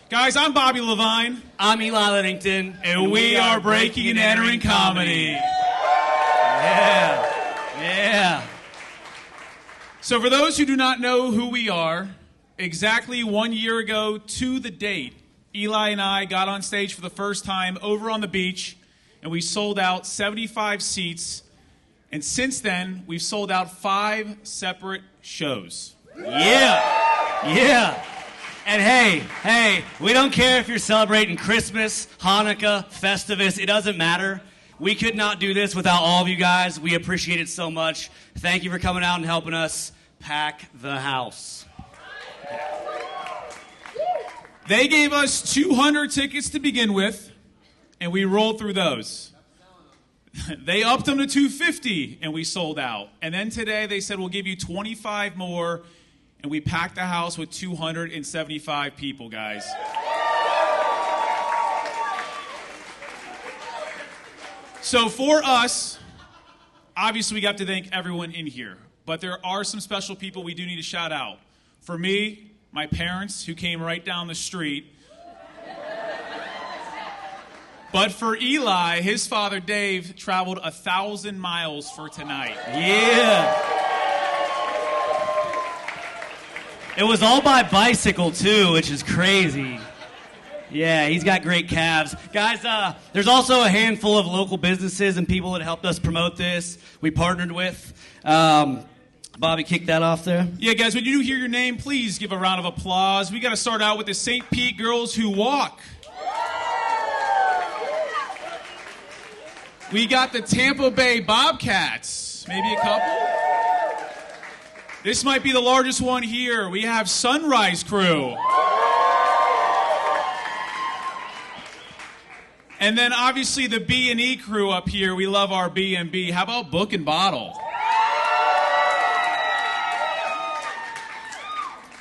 Guys, I'm Bobby Levine. I'm Eli Liddington. And we are Breaking and Entering Comedy. Yeah. So for those who do not know who we are, exactly 1 year ago to the date, Eli and I got on stage for the first time over on the beach, and we sold out 75 seats. And since then, we've sold out 5 separate shows. Yeah. And hey, we don't care if you're celebrating Christmas, Hanukkah, Festivus. It doesn't matter. We could not do this without all of you guys. We appreciate it so much. Thank you for coming out and helping us pack the house. They gave us 200 tickets to begin with, and we rolled through those. They upped them to 250, and we sold out. And then today they said, we'll give you 25 more, and we packed the house with 275 people, guys. So for us, obviously we got to thank everyone in here. But there are some special people we do need to shout out. For me, my parents, who came right down the street. But for Eli, his father, Dave, traveled 1,000 miles for tonight. Yeah. It was all by bicycle, too, which is crazy. Yeah, he's got great calves. Guys, there's also a handful of local businesses and people that helped us promote this. We partnered with. Bobby, kick that off there. Yeah, guys, when you hear your name, please give a round of applause. We got to start out with the St. Pete Girls Who Walk. We got the Tampa Bay Bobcats. Maybe a couple. This might be the largest one here. We have Sunrise Crew. And then obviously the B&E crew up here. We love our B&B. How about Book and Bottle?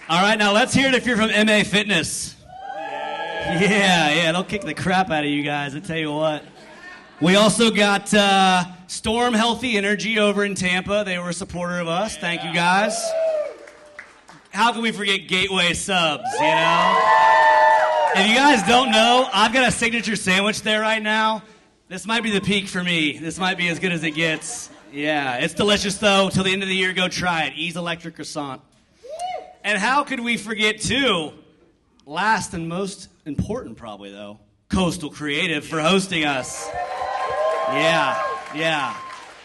All right, now let's hear it if you're from MA Fitness. Yeah, they'll kick the crap out of you guys, I tell you what. We also got Storm Healthy Energy over in Tampa. They were a supporter of us. Thank you, guys. How can we forget Gateway Subs, you know? If you guys don't know, I've got a signature sandwich there right now. This might be the peak for me. This might be as good as it gets. Yeah, it's delicious, though. Till the end of the year, go try it. Ease Electric Croissant. And how could we forget, too, last and most important probably, though, Coastal Creative for hosting us. Yeah.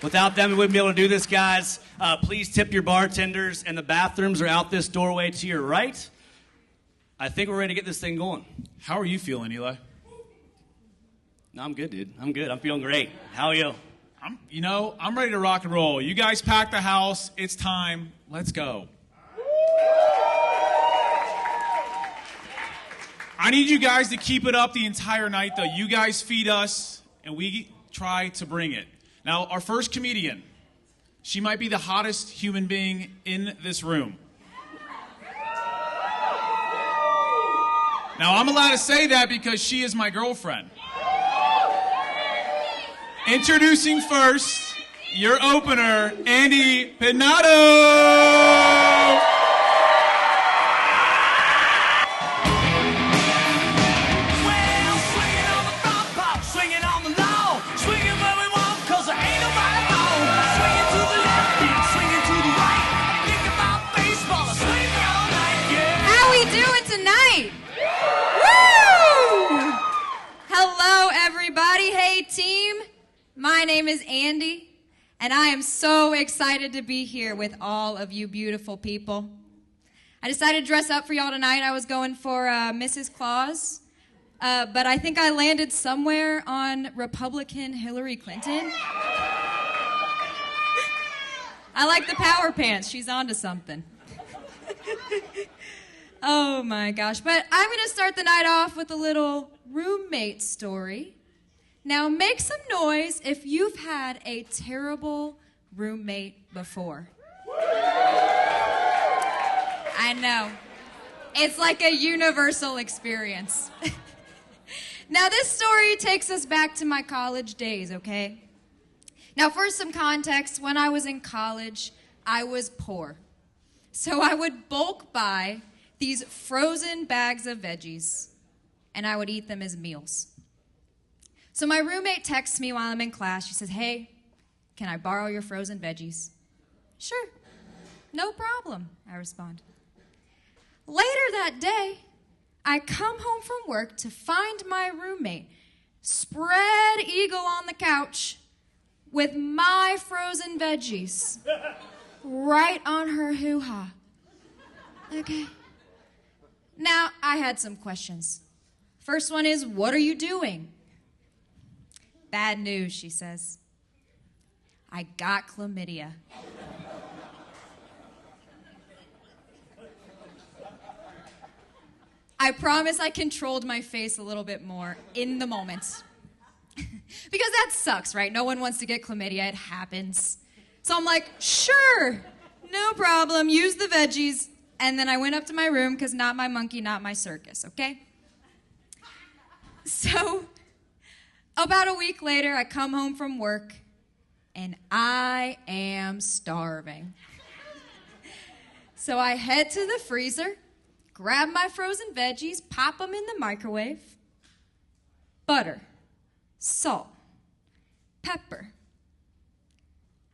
Without them, we wouldn't be able to do this, guys. Please tip your bartenders, and the bathrooms are out this doorway to your right. I think we're ready to get this thing going. How are you feeling, Eli? No, I'm good, dude. I'm good. I'm feeling great. How are you? I'm ready to rock and roll. You guys pack the house. It's time. Let's go. I need you guys to keep it up the entire night, though. You guys feed us, and we try to bring it. Now, our first comedian, she might be the hottest human being in this room. Now, I'm allowed to say that because she is my girlfriend. Introducing first, your opener, Andy Pinato. Team, my name is Andy, and I am so excited to be here with all of you beautiful people. I decided to dress up for y'all tonight. I was going for Mrs. Claus, but I think I landed somewhere on Republican Hillary Clinton. I like the power pants. She's onto something. Oh my gosh, but I'm going to start the night off with a little roommate story. Now, make some noise if you've had a terrible roommate before. I know. It's like a universal experience. Now, this story takes us back to my college days, okay? Now, for some context, when I was in college, I was poor. So I would bulk buy these frozen bags of veggies and I would eat them as meals. So my roommate texts me while I'm in class. She says, "Hey, can I borrow your frozen veggies?" "Sure, no problem," I respond. Later that day, I come home from work to find my roommate spread eagle on the couch with my frozen veggies right on her hoo-ha. Okay. Now, I had some questions. First one is, "What are you doing?" "Bad news," she says. "I got chlamydia." I promise I controlled my face a little bit more in the moment. Because that sucks, right? No one wants to get chlamydia. It happens. So I'm like, "Sure, no problem. Use the veggies." And then I went up to my room because not my monkey, not my circus, okay? So about a week later, I come home from work, and I am starving. So I head to the freezer, grab my frozen veggies, pop them in the microwave. Butter, salt, pepper.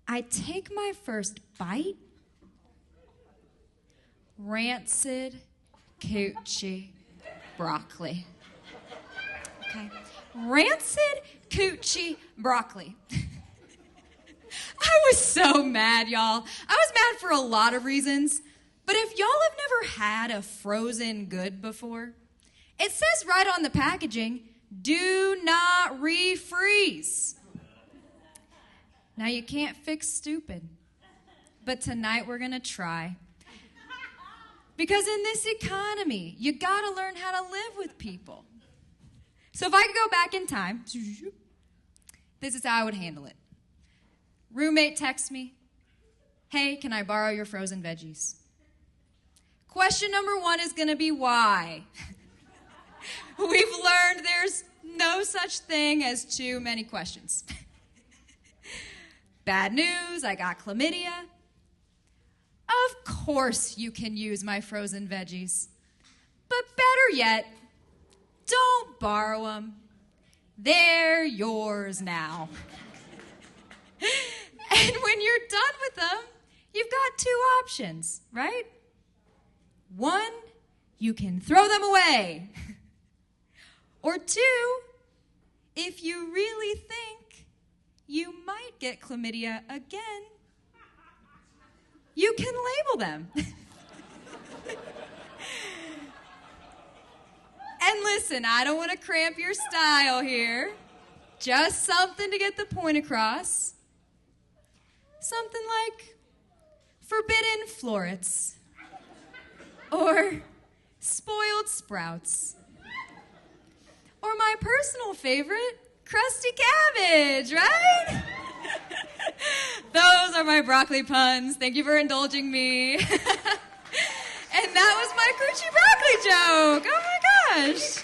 I take my first bite. Rancid coochie broccoli. Okay. Rancid coochie broccoli. I was so mad, y'all. I was mad for a lot of reasons. But if y'all have never had a frozen good before, it says right on the packaging, "Do not refreeze." Now, you can't fix stupid, but tonight we're going to try. Because in this economy, you got to learn how to live with people. So if I could go back in time, this is how I would handle it. Roommate texts me, "Hey, can I borrow your frozen veggies?" Question number one is going to be why. We've learned there's no such thing as too many questions. Bad news, I got chlamydia. Of course you can use my frozen veggies. But better yet, don't borrow them. They're yours now. And when you're done with them, you've got two options, right? One, you can throw them away. Or two, if you really think you might get chlamydia again, you can label them. And listen, I don't want to cramp your style here. Just something to get the point across. Something like forbidden florets. Or spoiled sprouts. Or my personal favorite, crusty cabbage, right? Those are my broccoli puns. Thank you for indulging me. And that was my coochie broccoli joke. Oh my gosh.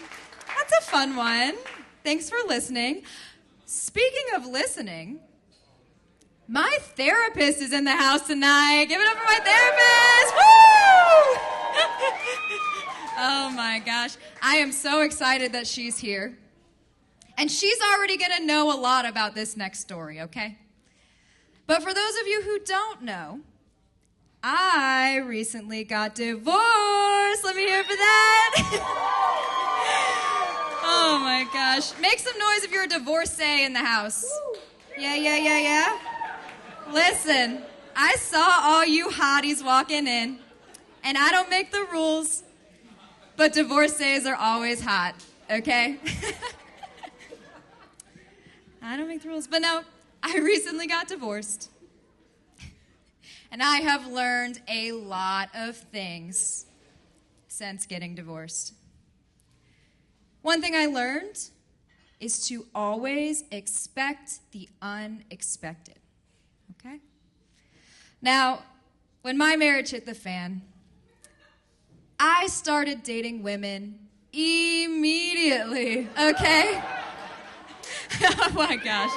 That's a fun one. Thanks for listening. Speaking of listening, my therapist is in the house tonight. Give it up for my therapist. Woo! Oh my gosh. I am so excited that she's here. And she's already going to know a lot about this next story, okay? But for those of you who don't know, I recently got divorced. Let me hear for that. Oh my gosh. Make some noise if you're a divorcee in the house. Yeah. Listen, I saw all you hotties walking in, and I don't make the rules, but divorcees are always hot, okay? I don't make the rules, but no, I recently got divorced. And I have learned a lot of things since getting divorced. One thing I learned is to always expect the unexpected, okay? Now, when my marriage hit the fan, I started dating women immediately, okay? Oh my gosh.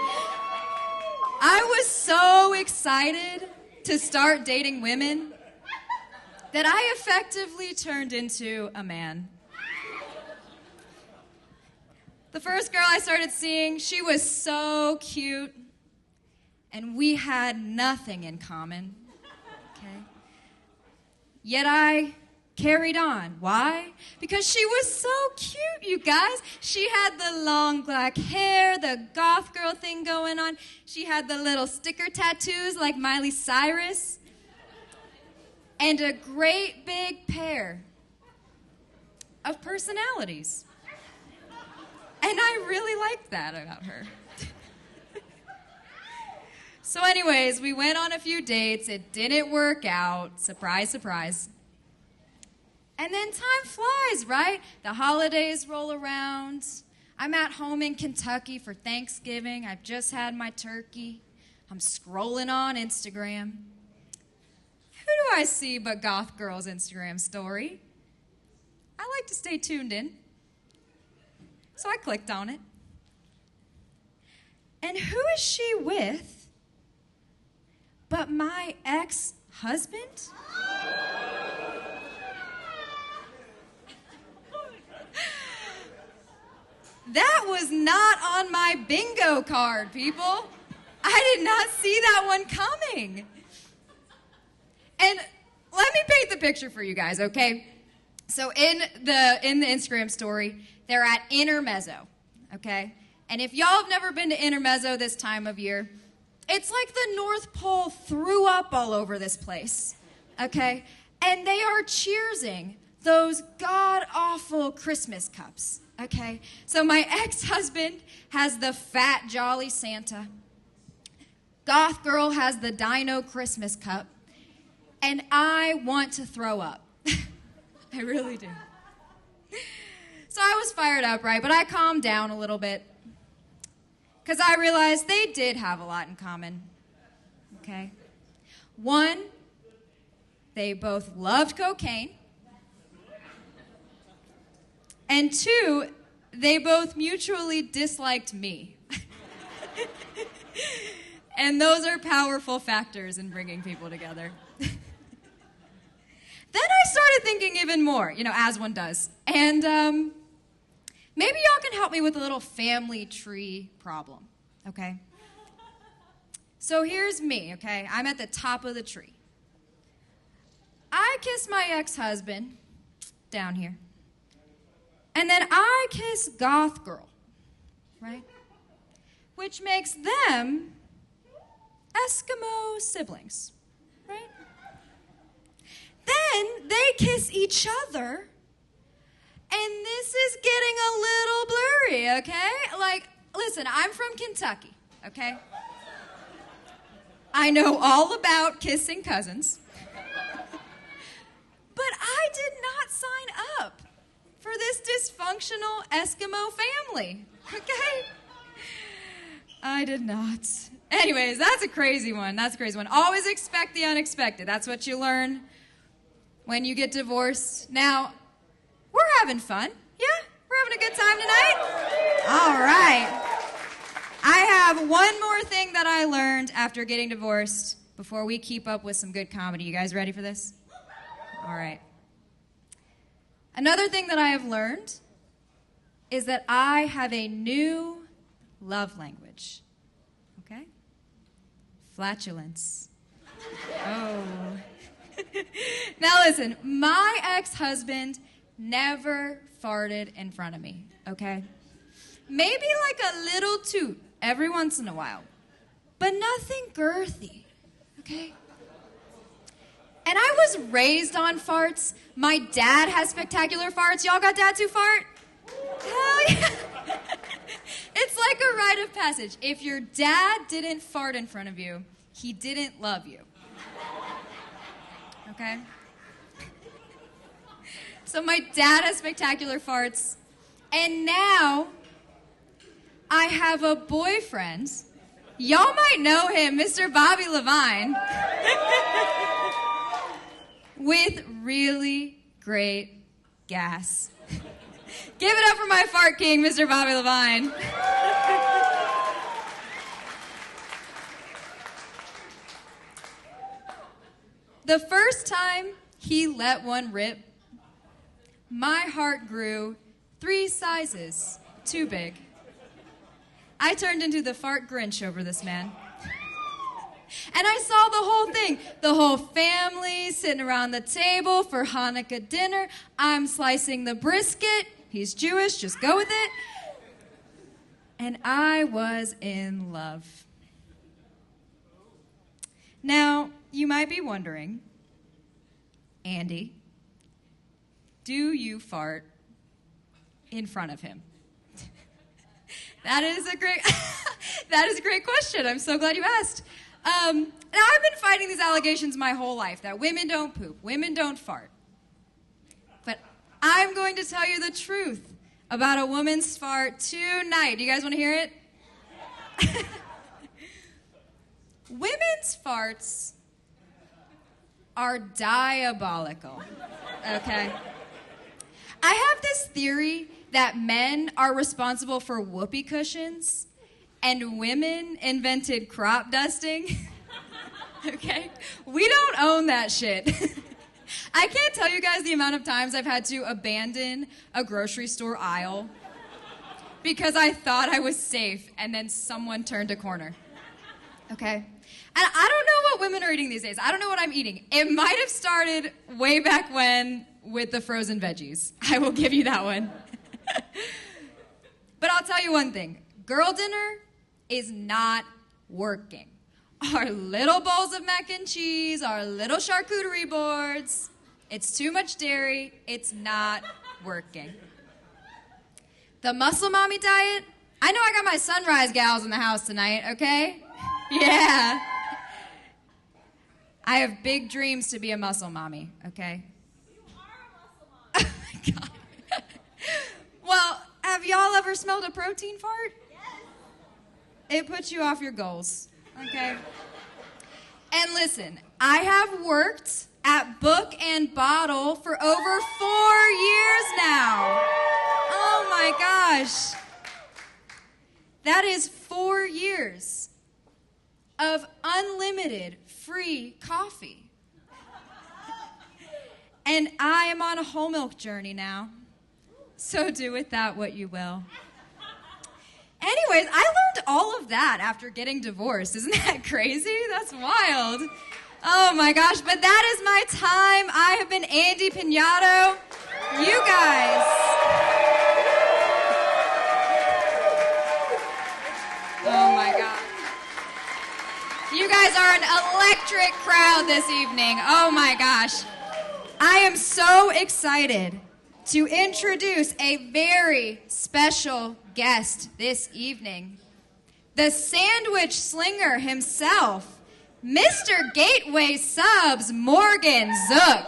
I was so excited to start dating women that I effectively turned into a man. The first girl I started seeing, she was so cute, and we had nothing in common, okay? Yet I carried on. Why? Because she was so cute, you guys. She had the long black hair, the goth girl thing going on. She had the little sticker tattoos like Miley Cyrus, and a great big pair of personalities. And I really liked that about her. So anyways, we went on a few dates. It didn't work out. Surprise, surprise. And then time flies, right? The holidays roll around. I'm at home in Kentucky for Thanksgiving. I've just had my turkey. I'm scrolling on Instagram. Who do I see but Goth Girl's Instagram story? I like to stay tuned in. So I clicked on it. And who is she with but my ex-husband? That was not on my bingo card, people. I did not see that one coming. And let me paint the picture for you guys, okay? So in the Instagram story, they're at Intermezzo, okay? And if y'all have never been to Intermezzo this time of year, it's like the North Pole threw up all over this place, okay? And they are cheersing those god-awful Christmas cups, okay? So my ex-husband has the fat, jolly Santa. Goth Girl has the Dino Christmas cup. And I want to throw up. I really do. So I was fired up, right? But I calmed down a little bit. Because I realized they did have a lot in common. Okay? One, they both loved cocaine. And two, they both mutually disliked me. And those are powerful factors in bringing people together. Then I started thinking even more, as one does. And maybe y'all can help me with a little family tree problem, okay? So here's me, okay? I'm at the top of the tree. I kiss my ex-husband down here. And then I kiss Goth Girl, right? Which makes them Eskimo siblings, right? Then they kiss each other, and this is getting a little blurry, okay? Like, listen, I'm from Kentucky, okay? I know all about kissing cousins, but I did not sign up for this dysfunctional Eskimo family, okay? I did not. Anyways, that's a crazy one. Always expect the unexpected. That's what you learn when you get divorced. Now, we're having fun. Yeah? We're having a good time tonight? All right. I have one more thing that I learned after getting divorced before we keep up with some good comedy. You guys ready for this? All right. Another thing that I have learned is that I have a new love language. Okay? Flatulence. Oh. Now listen, my ex-husband never farted in front of me, okay? Maybe like a little toot every once in a while, but nothing girthy, okay? And I was raised on farts. My dad has spectacular farts. Y'all got dads who fart? Hell yeah. It's like a rite of passage. If your dad didn't fart in front of you, he didn't love you. Okay? So my dad has spectacular farts, and now I have a boyfriend. Y'all might know him, Mr. Bobby Levine, with really great gas. Give it up for my fart king, Mr. Bobby Levine. The first time he let one rip, my heart grew 3 sizes too big. I turned into the fart Grinch over this man. And I saw the whole thing. The whole family sitting around the table for Hanukkah dinner. I'm slicing the brisket. He's Jewish, just go with it. And I was in love. Now, you might be wondering, Andy, do you fart in front of him? That is a great question. I'm so glad you asked. Now, I've been fighting these allegations my whole life that women don't poop, women don't fart. But I'm going to tell you the truth about a woman's fart tonight. Do you guys want to hear it? Women's farts are diabolical, okay? I have this theory that men are responsible for whoopee cushions and women invented crop dusting. Okay? We don't own that shit. I can't tell you guys the amount of times I've had to abandon a grocery store aisle because I thought I was safe and then someone turned a corner. Okay? And I don't know what women are eating these days. I don't know what I'm eating. It might have started way back when with the frozen veggies. I will give you that one. But I'll tell you one thing. Girl dinner is not working. Our little bowls of mac and cheese, our little charcuterie boards, it's too much dairy, it's not working. The muscle mommy diet, I know I got my sunrise gals in the house tonight, okay? Yeah. I have big dreams to be a muscle mommy, okay? You are a muscle mommy. Oh my God. Well, have y'all ever smelled a protein fart? Yes. It puts you off your goals, okay? And listen, I have worked at Book and Bottle for over 4 years now. Oh my gosh. That is 4 years of unlimited free coffee. And I am on a whole milk journey now. So do with that what you will. Anyways, I learned all of that after getting divorced. Isn't that crazy? That's wild. Oh my gosh, but that is my time. I have been Andy Piñato. You guys. Oh my God. You guys are an electric crowd this evening. Oh my gosh. I am so excited to introduce a very special guest this evening. The sandwich slinger himself, Mr. Gateway Subs, Morgan Zook.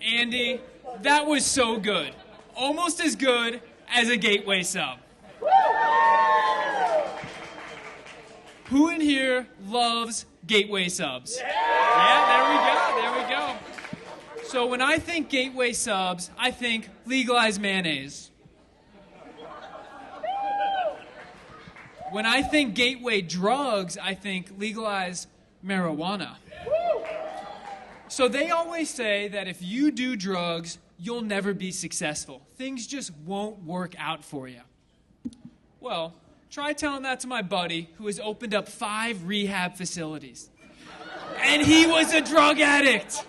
Andy, that was so good. Almost as good as a Gateway sub. Who in here loves Gateway subs? Yeah, there we go. So when I think Gateway subs, I think legalized mayonnaise. When I think Gateway drugs, I think legalized marijuana. So they always say that if you do drugs, you'll never be successful. Things just won't work out for you. Well, try telling that to my buddy who has opened up 5 rehab facilities. And he was a drug addict.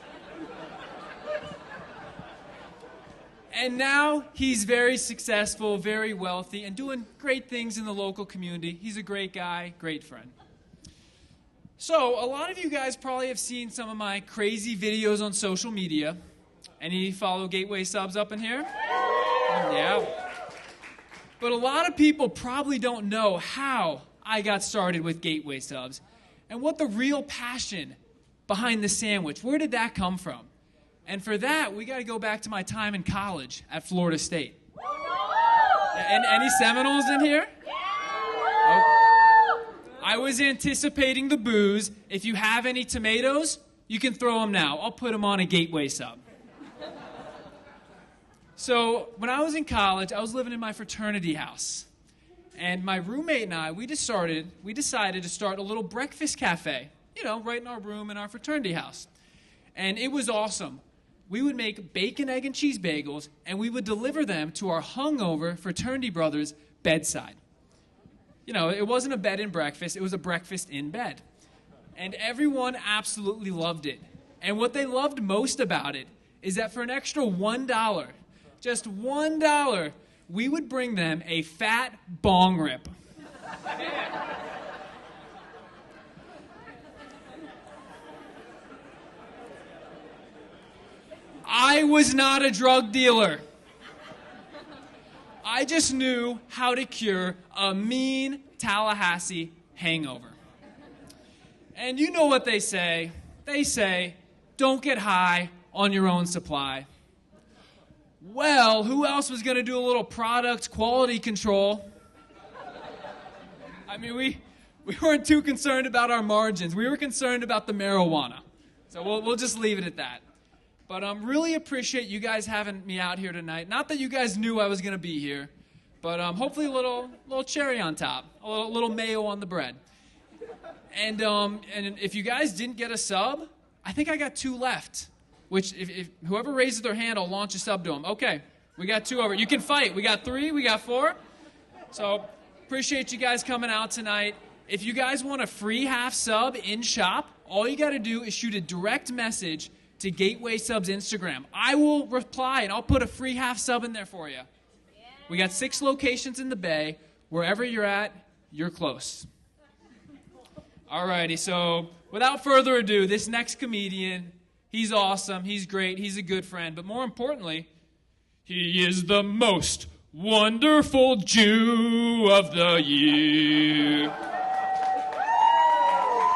And now he's very successful, very wealthy, and doing great things in the local community. He's a great guy, great friend. So, a lot of you guys probably have seen some of my crazy videos on social media. Any follow Gateway subs up in here? Yeah. But a lot of people probably don't know how I got started with Gateway subs and what the real passion behind the sandwich, where did that come from? And for that, we got to go back to my time in college at Florida State. And any Seminoles in here? Oh. I was anticipating the booze. If you have any tomatoes, you can throw them now. I'll put them on a Gateway sub. So when I was in college, I was living in my fraternity house. And my roommate and I, we decided to start a little breakfast cafe, right in our room in our fraternity house. And it was awesome. We would make bacon, egg, and cheese bagels, and we would deliver them to our hungover fraternity brothers' bedside. It wasn't a bed and breakfast, it was a breakfast in bed. And everyone absolutely loved it. And what they loved most about it is that for an extra $1, just $1, we would bring them a fat bong rip. I was not a drug dealer. I just knew how to cure a mean Tallahassee hangover. And you know what they say. They say, don't get high on your own supply. Well, who else was going to do a little product quality control? I mean, we weren't too concerned about our margins. We were concerned about the marijuana. So we'll just leave it at that. But really appreciate you guys having me out here tonight. Not that you guys knew I was going to be here, but hopefully a little cherry on top, a little mayo on the bread. And if you guys didn't get a sub, I think I got 2 left. Which, if whoever raises their hand, I'll launch a sub to them. Okay, we got 2 over. You can fight. We got 3, we got 4. So appreciate you guys coming out tonight. If you guys want a free half sub in shop, all you got to do is shoot a direct message to Gateway Subs Instagram. I will reply, and I'll put a free half sub in there for you. We got 6 locations in the Bay. Wherever you're at, you're close. Alrighty, so without further ado, this next comedian, he's awesome, he's great, he's a good friend, but more importantly, he is the most wonderful Jew of the year.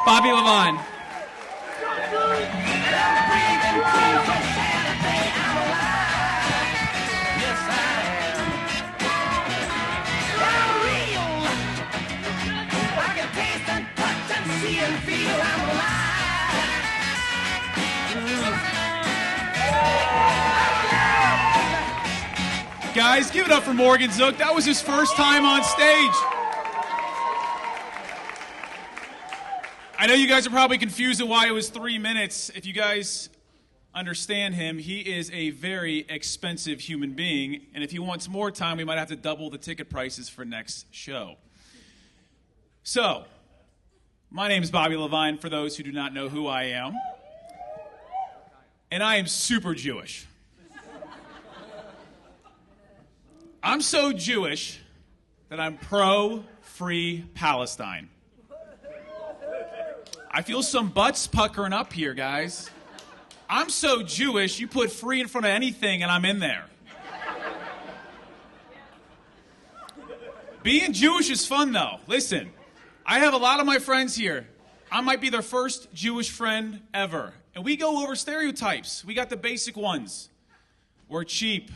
Bobby Levine. Guys, give it up for Morgan Zook. That was his first time on stage. I know you guys are probably confused at why it was 3 minutes. If you guys understand him, he is a very expensive human being, and if he wants more time, we might have to double the ticket prices for next show. So, my name is Bobby Levine, for those who do not know who I am. And I am super Jewish. I'm so Jewish that I'm pro-free Palestine. I feel some butts puckering up here, guys. I'm so Jewish, you put free in front of anything and I'm in there. Being Jewish is fun, though. Listen, I have a lot of my friends here. I might be their first Jewish friend ever. And we go over stereotypes. We got the basic ones. We're cheap.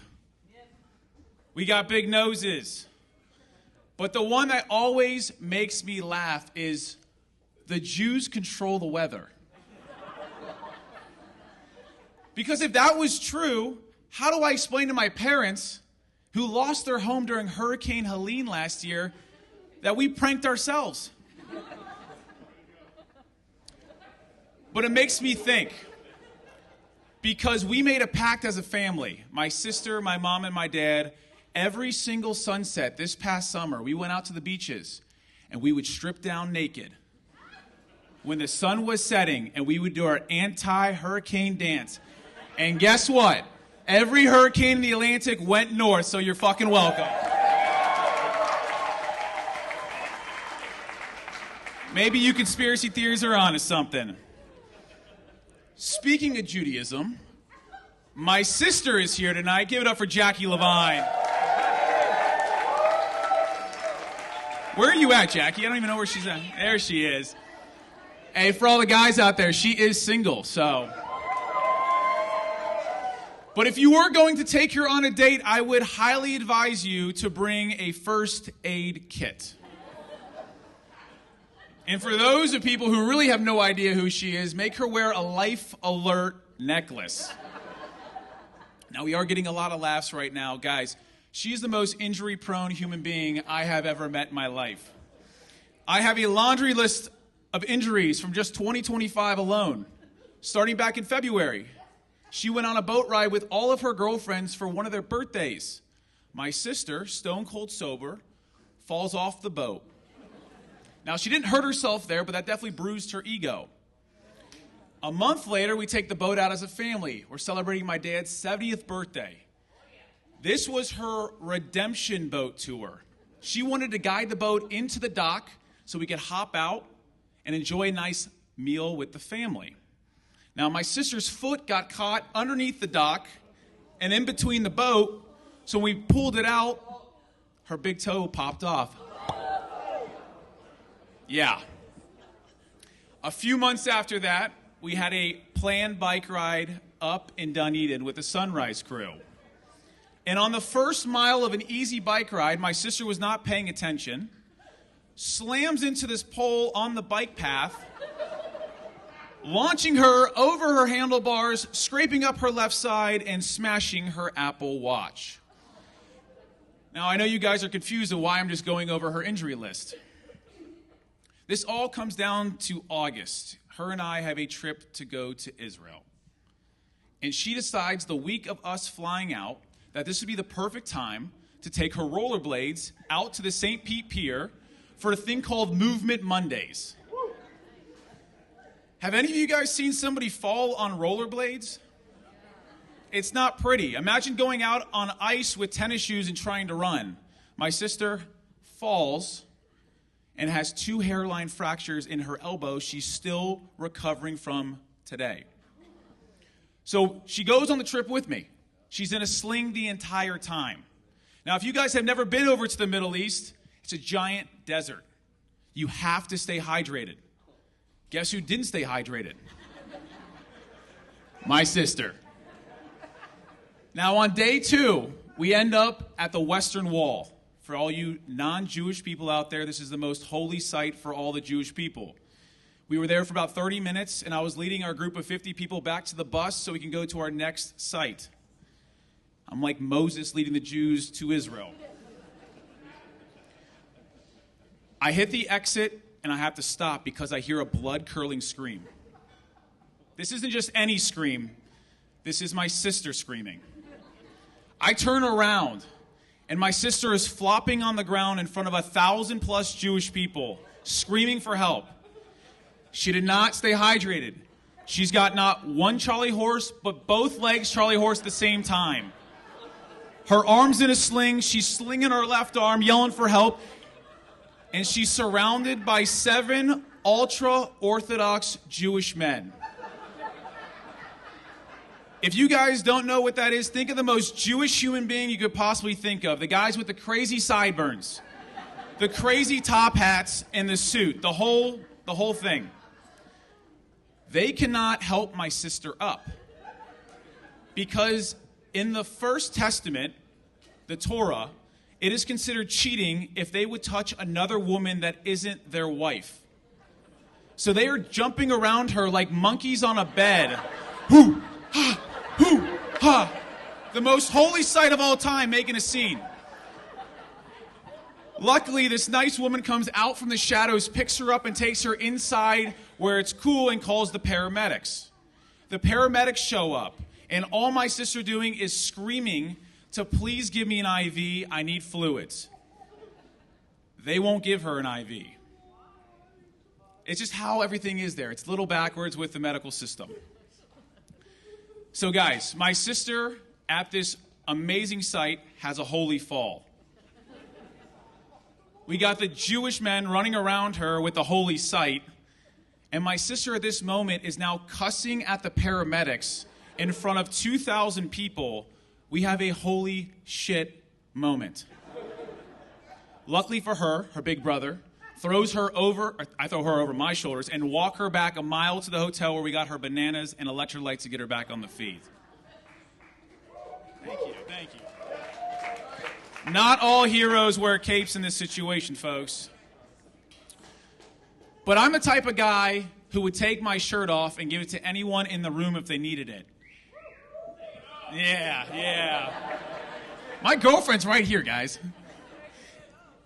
We got big noses. But the one that always makes me laugh is the Jews control the weather. Because if that was true, how do I explain to my parents who lost their home during Hurricane Helene last year that we pranked ourselves? But it makes me think, because we made a pact as a family, my sister, my mom, and my dad. Every single sunset this past summer, we went out to the beaches and we would strip down naked when the sun was setting, and we would do our anti-hurricane dance. And guess what? Every hurricane in the Atlantic went north, so you're fucking welcome. Maybe you conspiracy theories are onto something. Speaking of Judaism, my sister is here tonight. Give it up for Jackie Levine. Where are you at, Jackie? I don't even know where she's at. There she is. Hey, for all the guys out there, she is single, so. But if you were going to take her on a date, I would highly advise you to bring a first aid kit. And for those of people who really have no idea who she is, make her wear a Life Alert necklace. Now, we are getting a lot of laughs right now. Guys, she's the most injury-prone human being I have ever met in my life. I have a laundry list of injuries from just 2025 alone. Starting back in February, she went on a boat ride with all of her girlfriends for one of their birthdays. My sister, stone cold sober, falls off the boat. Now, she didn't hurt herself there, but that definitely bruised her ego. A month later, we take the boat out as a family. We're celebrating my dad's 70th birthday. This was her redemption boat tour. She wanted to guide the boat into the dock so we could hop out and enjoy a nice meal with the family. Now, my sister's foot got caught underneath the dock and in between the boat, so when we pulled it out, her big toe popped off. Yeah. A few months after that, we had a planned bike ride up in Dunedin with the Sunrise crew. And on the first mile of an easy bike ride, my sister was not paying attention, slams into this pole on the bike path, launching her over her handlebars, scraping up her left side, and smashing her Apple Watch. Now, I know you guys are confused of why I'm just going over her injury list. This all comes down to August. Her and I have a trip to go to Israel. And she decides the week of us flying out that this would be the perfect time to take her rollerblades out to the St. Pete Pier for a thing called Movement Mondays. Have any of you guys seen somebody fall on rollerblades? It's not pretty. Imagine going out on ice with tennis shoes and trying to run. My sister falls and has 2 hairline fractures in her elbow she's still recovering from today. So she goes on the trip with me. She's in a sling the entire time. Now, if you guys have never been over to the Middle East, it's a giant desert. You have to stay hydrated. Guess who didn't stay hydrated? My sister. Now, on day 2, we end up at the Western Wall. For all you non-Jewish people out there, this is the most holy site for all the Jewish people. We were there for about 30 minutes, and I was leading our group of 50 people back to the bus so we can go to our next site. I'm like Moses leading the Jews to Israel. I hit the exit, and I have to stop because I hear a blood-curdling scream. This isn't just any scream. This is my sister screaming. I turn around, and my sister is flopping on the ground in front of 1,000+ Jewish people, screaming for help. She did not stay hydrated. She's got not one Charlie horse, but both legs Charlie horse at the same time. Her arm's in a sling. She's slinging her left arm, yelling for help. And she's surrounded by 7 ultra-Orthodox Jewish men. If you guys don't know what that is, think of the most Jewish human being you could possibly think of. The guys with the crazy sideburns, the crazy top hats, and the suit, the whole thing. They cannot help my sister up. Because in the First Testament, the Torah, it is considered cheating if they would touch another woman that isn't their wife. So they are jumping around her like monkeys on a bed. Hoo, ha, hoo, ha. The most holy sight of all time, making a scene. Luckily, this nice woman comes out from the shadows, picks her up, and takes her inside where it's cool and calls the paramedics. The paramedics show up, and all my sister doing is screaming to please give me an IV. I need fluids. They won't give her an IV. It's just how everything is there. It's a little backwards with the medical system. So guys, my sister at this amazing site has a holy fall. We got the Jewish men running around her with the holy sight. And my sister at this moment is now cussing at the paramedics in front of 2,000 people. We have a holy shit moment. Luckily for her, her big brother throws her over, I throw her over my shoulders, and walk her back a mile to the hotel where we got her bananas and electrolytes to get her back on the feet. Thank you, thank you. Not all heroes wear capes in this situation, folks. But I'm the type of guy who would take my shirt off and give it to anyone in the room if they needed it. Yeah. My girlfriend's right here, guys.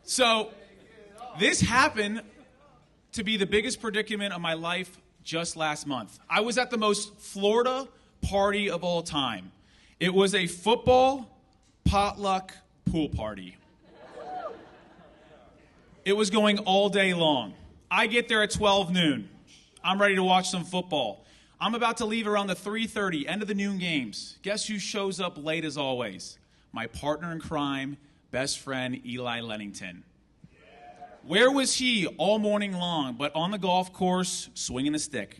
So, this happened to be the biggest predicament of my life just last month. I was at the most Florida party of all time. It was a football potluck pool party. It was going all day long. I get there at 12 noon. I'm ready to watch some football. I'm about to leave around the 3:30, end of the noon games. Guess who shows up late as always? My partner in crime, best friend, Eli Lennington. Where was he all morning long but on the golf course swinging a stick?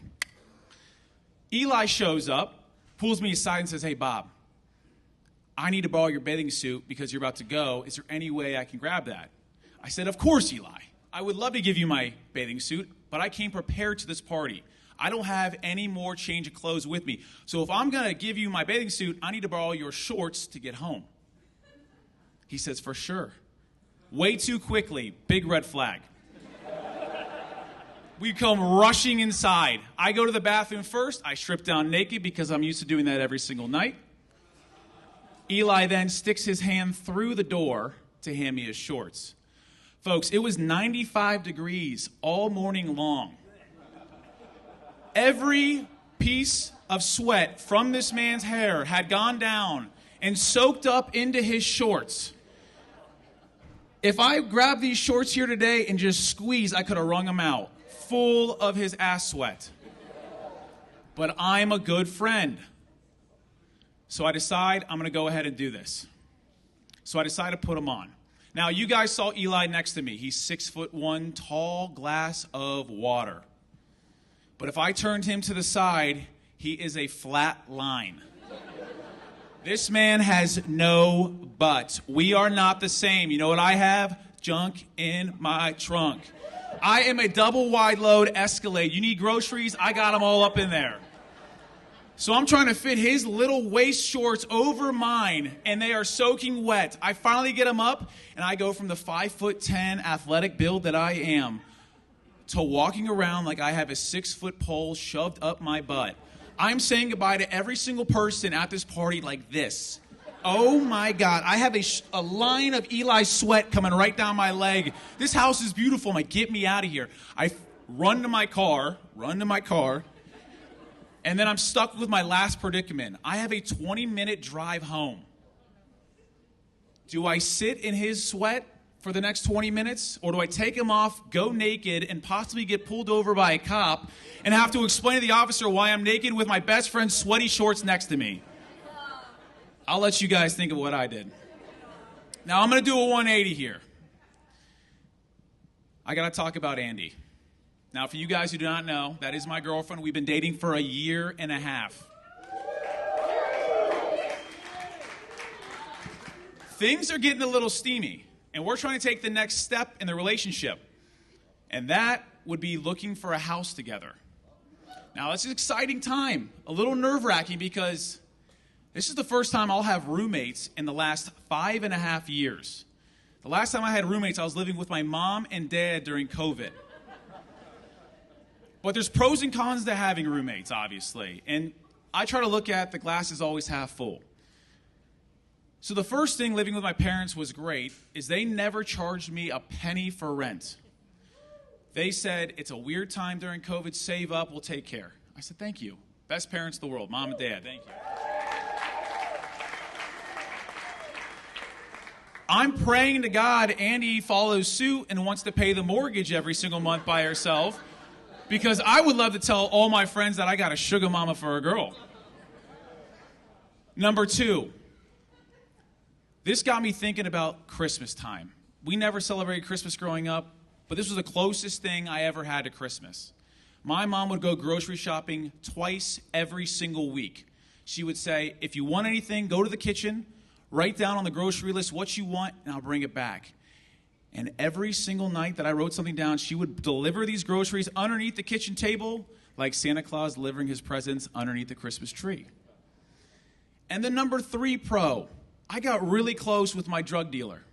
Eli shows up, pulls me aside and says, "Hey, Bob, I need to borrow your bathing suit because you're about to go. Is there any way I can grab that?" I said, "Of course, Eli. I would love to give you my bathing suit, but I came prepared to this party. I don't have any more change of clothes with me. So if I'm going to give you my bathing suit, I need to borrow your shorts to get home." He says, "For sure." Way too quickly, big red flag. We come rushing inside. I go to the bathroom first. I strip down naked because I'm used to doing that every single night. Eli then sticks his hand through the door to hand me his shorts. Folks, it was 95 degrees all morning long. Every piece of sweat from this man's hair had gone down and soaked up into his shorts. If I grabbed these shorts here today and just squeezed, I could have wrung them out, full of his ass sweat. But I'm a good friend. So I decide I'm going to go ahead and do this. So I decide to put them on. Now, you guys saw Eli next to me. He's 6'1", tall glass of water. But if I turned him to the side, he is a flat line. This man has no butt. We are not the same. You know what I have? Junk in my trunk. I am a double wide load Escalade. You need groceries? I got them all up in there. So I'm trying to fit his little waist shorts over mine, and they are soaking wet. I finally get them up, and I go from the 5'10" athletic build that I am to walking around like I have a 6-foot pole shoved up my butt. I'm saying goodbye to every single person at this party like this. Oh my God, I have a line of Eli's sweat coming right down my leg. This house is beautiful. I'm like, get me out of here. I run to my car, and then I'm stuck with my last predicament. I have a 20-minute drive home. Do I sit in his sweat for the next 20 minutes, or do I take him off, go naked, and possibly get pulled over by a cop and have to explain to the officer why I'm naked with my best friend's sweaty shorts next to me? I'll let you guys think of what I did. Now, I'm going to do a 180 here. I got to talk about Andy. Now, for you guys who do not know, that is my girlfriend. We've been dating for a year and a half. Things are getting a little steamy, and we're trying to take the next step in the relationship, and that would be looking for a house together. Now, it's an exciting time, a little nerve-wracking because this is the first time I'll have roommates in the last 5.5 years. The last time I had roommates, I was living with my mom and dad during COVID. But there's pros and cons to having roommates, obviously. And I try to look at the glass is always half full. So the first thing living with my parents was great is they never charged me a penny for rent. They said, it's a weird time during COVID, save up, we'll take care. I said, thank you. Best parents in the world, mom and dad, thank you. I'm praying to God Andy follows suit and wants to pay the mortgage every single month by herself, because I would love to tell all my friends that I got a sugar mama for a girl. Number 2, this got me thinking about Christmas time. We never celebrated Christmas growing up, but this was the closest thing I ever had to Christmas. My mom would go grocery shopping twice every single week. She would say, if you want anything, go to the kitchen, write down on the grocery list what you want, and I'll bring it back. And every single night that I wrote something down, she would deliver these groceries underneath the kitchen table like Santa Claus delivering his presents underneath the Christmas tree. And the number 3 pro, I got really close with my drug dealer.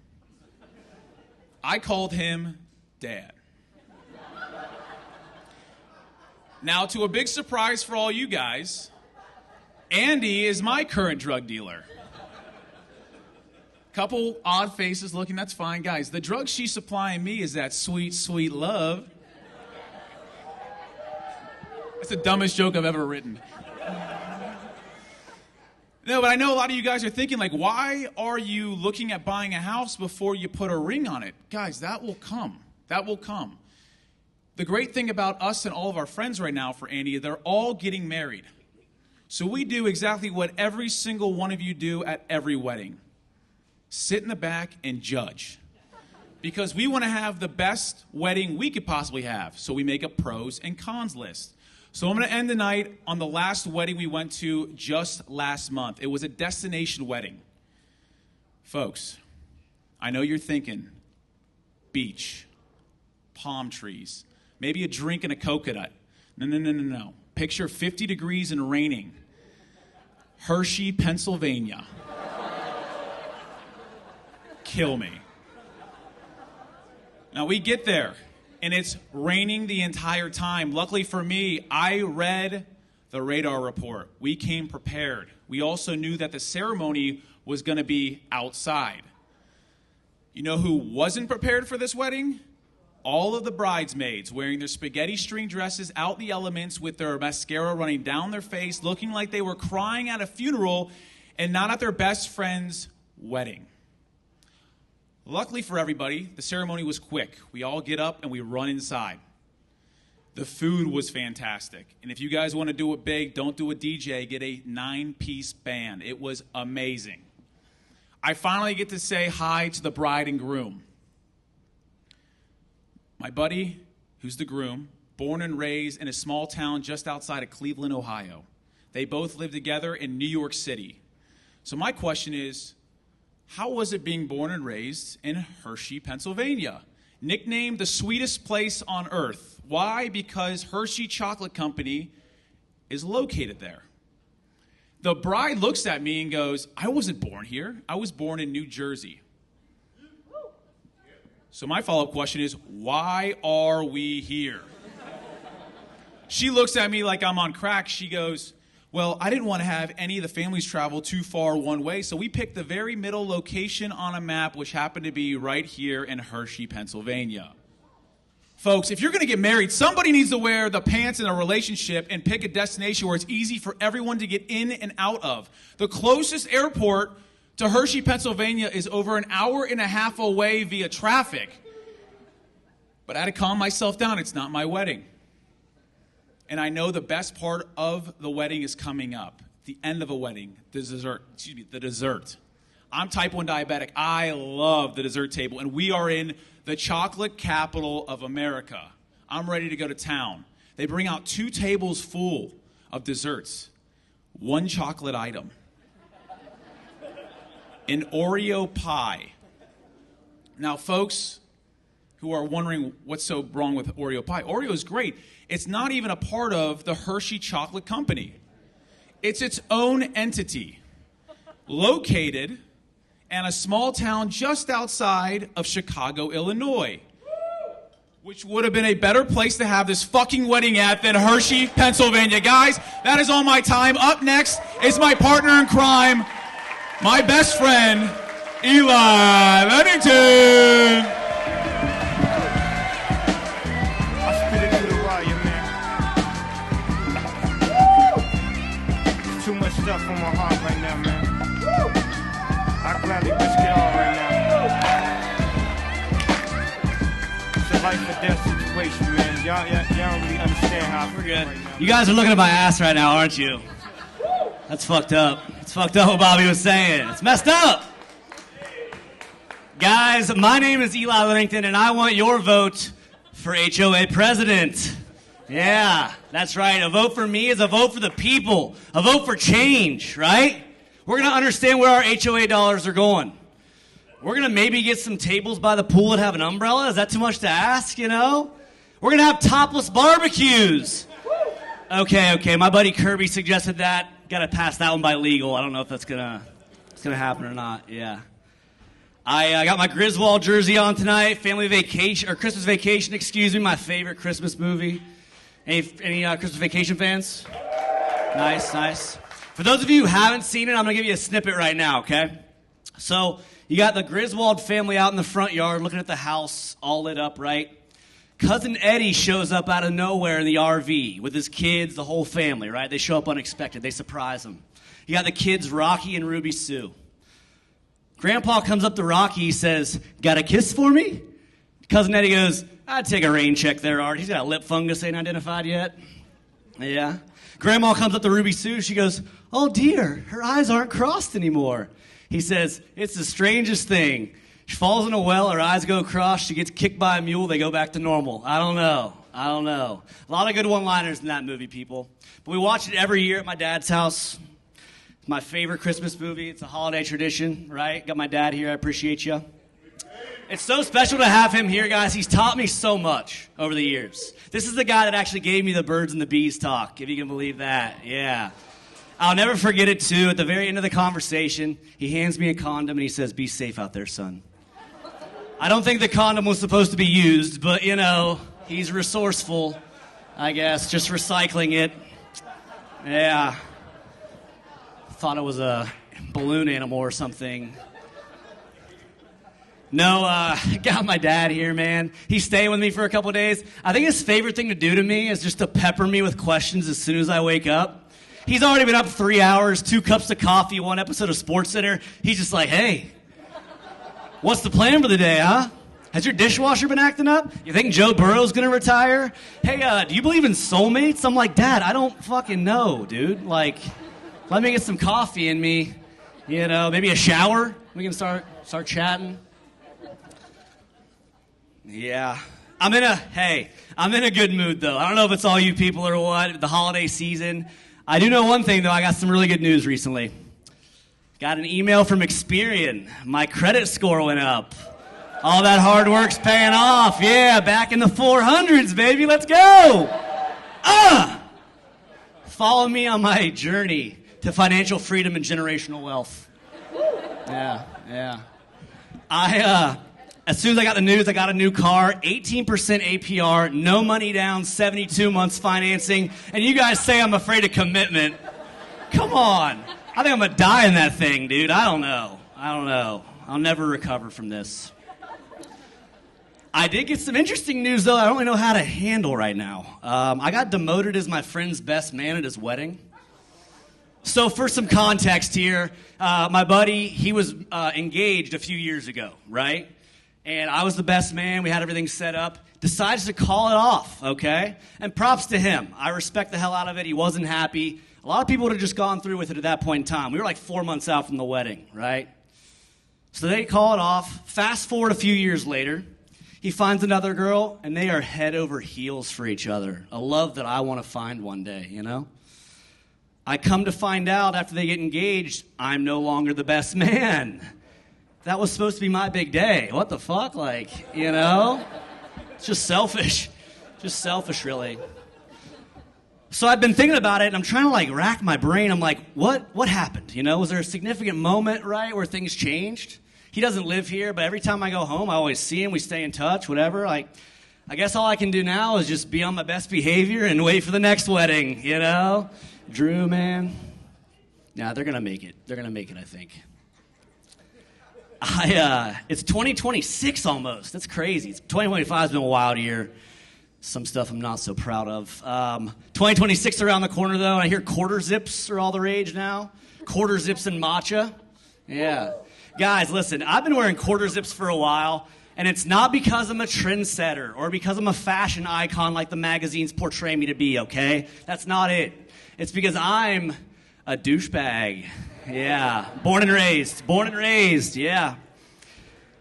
I called him Dad. Now, to a big surprise for all you guys, Andy is my current drug dealer. Couple odd faces looking, that's fine. Guys, the drug she's supplying me is that sweet, sweet love. That's the dumbest joke I've ever written. No, but I know a lot of you guys are thinking, like, why are you looking at buying a house before you put a ring on it? Guys, that will come. That will come. The great thing about us and all of our friends right now for Andy, they're all getting married. So we do exactly what every single one of you do at every wedding. Sit in the back and judge. Because we want to have the best wedding we could possibly have. So we make a pros and cons list. So I'm going to end the night on the last wedding we went to just last month. It was a destination wedding. Folks, I know you're thinking beach, palm trees, maybe a drink and a coconut. No. Picture 50 degrees and raining. Hershey, Pennsylvania. Kill me. Now we get there, and it's raining the entire time. Luckily for me, I read the radar report. We came prepared. We also knew that the ceremony was going to be outside. You know who wasn't prepared for this wedding? All of the bridesmaids wearing their spaghetti string dresses out the elements with their mascara running down their face, looking like they were crying at a funeral and not at their best friend's wedding. Luckily for everybody, the ceremony was quick. We all get up and we run inside. The food was fantastic. And if you guys want to do it big, don't do a DJ, get a 9-piece band. It was amazing. I finally get to say hi to the bride and groom. My buddy, who's the groom, born and raised in a small town just outside of Cleveland, Ohio. They both live together in New York City. So my question is, how was it being born and raised in Hershey, Pennsylvania? Nicknamed the sweetest place on earth. Why? Because Hershey Chocolate Company is located there. The bride looks at me and goes, I wasn't born here. I was born in New Jersey. So my follow-up question is, why are we here? She looks at me like I'm on crack. She goes, well, I didn't want to have any of the families travel too far one way, so we picked the very middle location on a map, which happened to be right here in Hershey, Pennsylvania. Folks, if you're going to get married, somebody needs to wear the pants in a relationship and pick a destination where it's easy for everyone to get in and out of. The closest airport to Hershey, Pennsylvania is over an hour and a half away via traffic. But I had to calm myself down. It's not my wedding. And I know the best part of the wedding is coming up. The end of a wedding, the dessert. I'm type 1 diabetic. I love the dessert table. And we are in the chocolate capital of America. I'm ready to go to town. They bring out 2 tables full of desserts. 1 chocolate item. An Oreo pie. Now, folks who are wondering what's so wrong with Oreo pie, Oreo is great. It's not even a part of the Hershey Chocolate Company. It's its own entity, located in a small town just outside of Chicago, Illinois, which would have been a better place to have this fucking wedding at than Hershey, Pennsylvania. Guys, that is all my time. Up next is my partner in crime, my best friend, Eli Lennington. I spit it through the wire, man. There's too much stuff on my heart right now, man. I gladly risk it all right now. It's a life or death situation, man. Y'all don't really understand how I feel. We're good. Right now. You guys are looking at my ass right now, aren't you? That's fucked up. It's fucked up what Bobby was saying. It's messed up. Guys, my name is Eli Lennington, and I want your vote for HOA president. Yeah, that's right. A vote for me is a vote for the people. A vote for change, right? We're going to understand where our HOA dollars are going. We're going to maybe get some tables by the pool and have an umbrella. Is that too much to ask, you know? We're going to have topless barbecues. Okay. My buddy Kirby suggested that. Gotta pass that one by legal. I don't know if it's gonna happen or not. Yeah. I got my Griswold jersey on tonight. Family vacation, or Christmas Vacation, excuse me, my favorite Christmas movie. Any Christmas Vacation fans? Nice. For those of you who haven't seen it, I'm going to give you a snippet right now, okay? So you got the Griswold family out in the front yard looking at the house all lit up, right? Cousin Eddie shows up out of nowhere in the RV with his kids, the whole family, right? They show up unexpected. They surprise him. You got the kids, Rocky and Ruby Sue. Grandpa comes up to Rocky, he says, "Got a kiss for me?" Cousin Eddie goes, "I'd take a rain check there, Art. He's got lip fungus ain't identified yet." Yeah. Grandma comes up to Ruby Sue. She goes, "Oh, dear, her eyes aren't crossed anymore." He says, "It's the strangest thing. She falls in a well, her eyes go across, she gets kicked by a mule, they go back to normal." I don't know. A lot of good one-liners in that movie, people. But we watch it every year at my dad's house. It's my favorite Christmas movie. It's a holiday tradition, right? Got my dad here. I appreciate you. It's so special to have him here, guys. He's taught me so much over the years. This is the guy that actually gave me the birds and the bees talk, if you can believe that. Yeah. I'll never forget it, too. At the very end of the conversation, he hands me a condom and he says, "Be safe out there, son." I don't think the condom was supposed to be used, but, you know, he's resourceful, I guess, just recycling it. Yeah. Thought it was a balloon animal or something. No, got my dad here, man. He's staying with me for a couple days. I think his favorite thing to do to me is just to pepper me with questions as soon as I wake up. He's already been up 3 hours, 2 cups of coffee, 1 episode of SportsCenter. He's just like, "Hey, what's the plan for the day, huh? Has your dishwasher been acting up? You think Joe Burrow's gonna retire? Hey, do you believe in soulmates?" I'm like, "Dad, I don't fucking know, dude. Like, let me get some coffee in me. You know, maybe a shower. We can start chatting." Yeah. I'm in a good mood, though. I don't know if it's all you people or what, the holiday season. I do know one thing, though. I got some really good news recently. Got an email from Experian. My credit score went up. All that hard work's paying off. Yeah, back in the 400s, baby. Let's go. Follow me on my journey to financial freedom and generational wealth. Yeah. As soon as I got the news, I got a new car, 18% APR, no money down, 72 months financing, and you guys say I'm afraid of commitment. Come on. I think I'm going to die in that thing, dude. I don't know. I'll never recover from this. I did get some interesting news, though, I don't really know how to handle right now. I got demoted as my friend's best man at his wedding. So for some context here, my buddy, he was engaged a few years ago, right? And I was the best man. We had everything set up. Decides to call it off, okay? And props to him. I respect the hell out of it. He wasn't happy. A lot of people would have just gone through with it at that point in time. We were like 4 months out from the wedding, right? So they call it off. Fast forward a few years later. He finds another girl, and they are head over heels for each other. A love that I want to find one day, you know? I come to find out after they get engaged, I'm no longer the best man. That was supposed to be my big day. What the fuck? Like, you know? It's just selfish. Just selfish, really. So I've been thinking about it, and I'm trying to, like, rack my brain. I'm like, what happened? You know, was there a significant moment, right, where things changed? He doesn't live here, but every time I go home, I always see him. We stay in touch, whatever. Like, I guess all I can do now is just be on my best behavior and wait for the next wedding, you know? Drew, man. Nah, they're going to make it. They're going to make it, I think. It's 2026 almost. That's crazy. 2025's been a wild year. Some stuff I'm not so proud of. 2026 around the corner, though, and I hear quarter zips are all the rage now. Quarter zips and matcha. Yeah. Guys, listen, I've been wearing quarter zips for a while, and it's not because I'm a trendsetter or because I'm a fashion icon like the magazines portray me to be, okay? That's not it. It's because I'm a douchebag. Yeah, born and raised, yeah.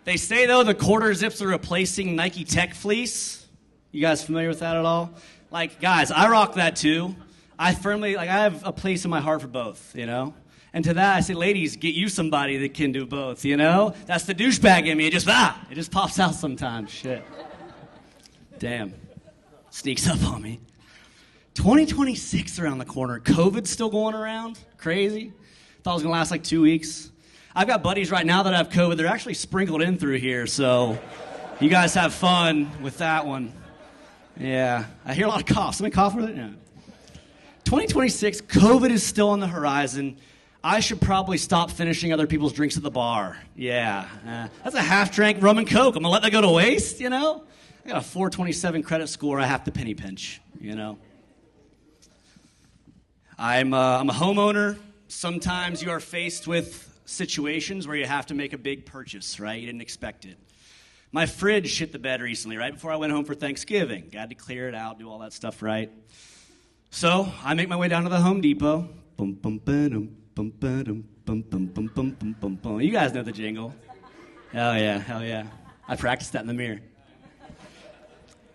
They say, though, the quarter zips are replacing Nike Tech Fleece. You guys familiar with that at all? Like, guys, I rock that too. I have a place in my heart for both, you know? And to that, I say, ladies, get you somebody that can do both, you know? That's the douchebag in me. It just pops out sometimes. Shit. Damn. Sneaks up on me. 2026 around the corner. COVID's still going around. Crazy. Thought it was going to last like 2 weeks. I've got buddies right now that have COVID. They're actually sprinkled in through here, so you guys have fun with that one. Yeah. I hear a lot of coughs. Somebody cough with it? Yeah. 2026, COVID is still on the horizon. I should probably stop finishing other people's drinks at the bar. Yeah. That's a half-drank rum and Coke. I'm going to let that go to waste, you know? I got a 427 credit score. I have to penny pinch, you know? I'm a homeowner. Sometimes you are faced with situations where you have to make a big purchase, right? You didn't expect it. My fridge shit the bed recently, right before I went home for Thanksgiving. Got to clear it out, do all that stuff, right? So I make my way down to the Home Depot. Bum, bum, ba-dum, bum, ba-dum, bum, bum, bum, bum, bum, bum, bum. You guys know the jingle. Hell yeah, hell yeah. I practiced that in the mirror.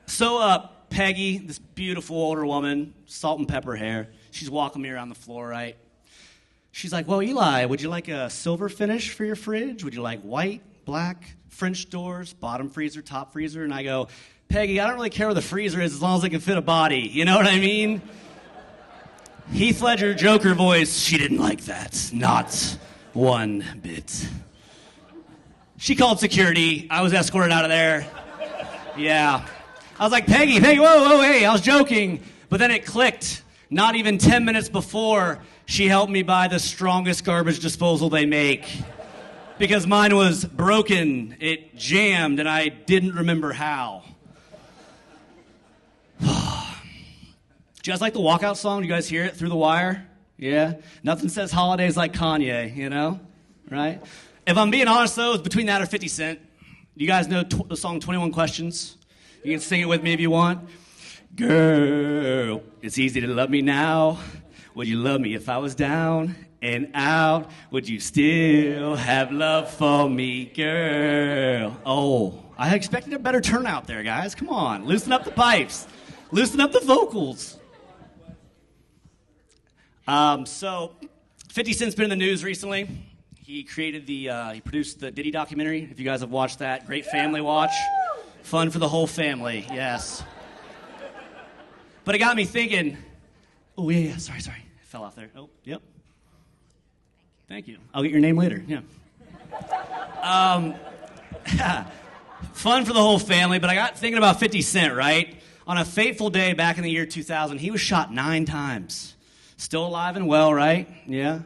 So Peggy, this beautiful older woman, salt and pepper hair, she's walking me around the floor, right? She's like, well, Eli, would you like a silver finish for your fridge? Would you like white, black, French doors, bottom freezer, top freezer? And I go, Peggy, I don't really care where the freezer is as long as it can fit a body. You know what I mean? Heath Ledger Joker voice, she didn't like that. Not one bit. She called security. I was escorted out of there. Yeah. I was like, Peggy, whoa, hey, I was joking. But then it clicked. Not even 10 minutes before, she helped me buy the strongest garbage disposal they make. Because mine was broken, it jammed, and I didn't remember how. Do you guys like the walkout song? Do you guys hear it through the wire? Yeah? Nothing says holidays like Kanye, you know? Right? If I'm being honest, though, it's between that or 50 Cent. You guys know the song 21 Questions? You can sing it with me if you want. Girl, it's easy to love me now. Would you love me if I was down and out? Would you still have love for me, girl? Oh, I expected a better turnout there, guys. Come on, loosen up the pipes. Loosen up the vocals. So 50 Cent's been in the news recently. He produced the Diddy documentary. If you guys have watched that, great family watch. Fun for the whole family, yes. But it got me thinking, oh, yeah, sorry. I fell off there. Oh, yep. Thank you. I'll get your name later, yeah. Fun for the whole family, but I got thinking about 50 Cent, right? On a fateful day back in the year 2000, he was shot 9 times. Still alive and well, right? Yeah.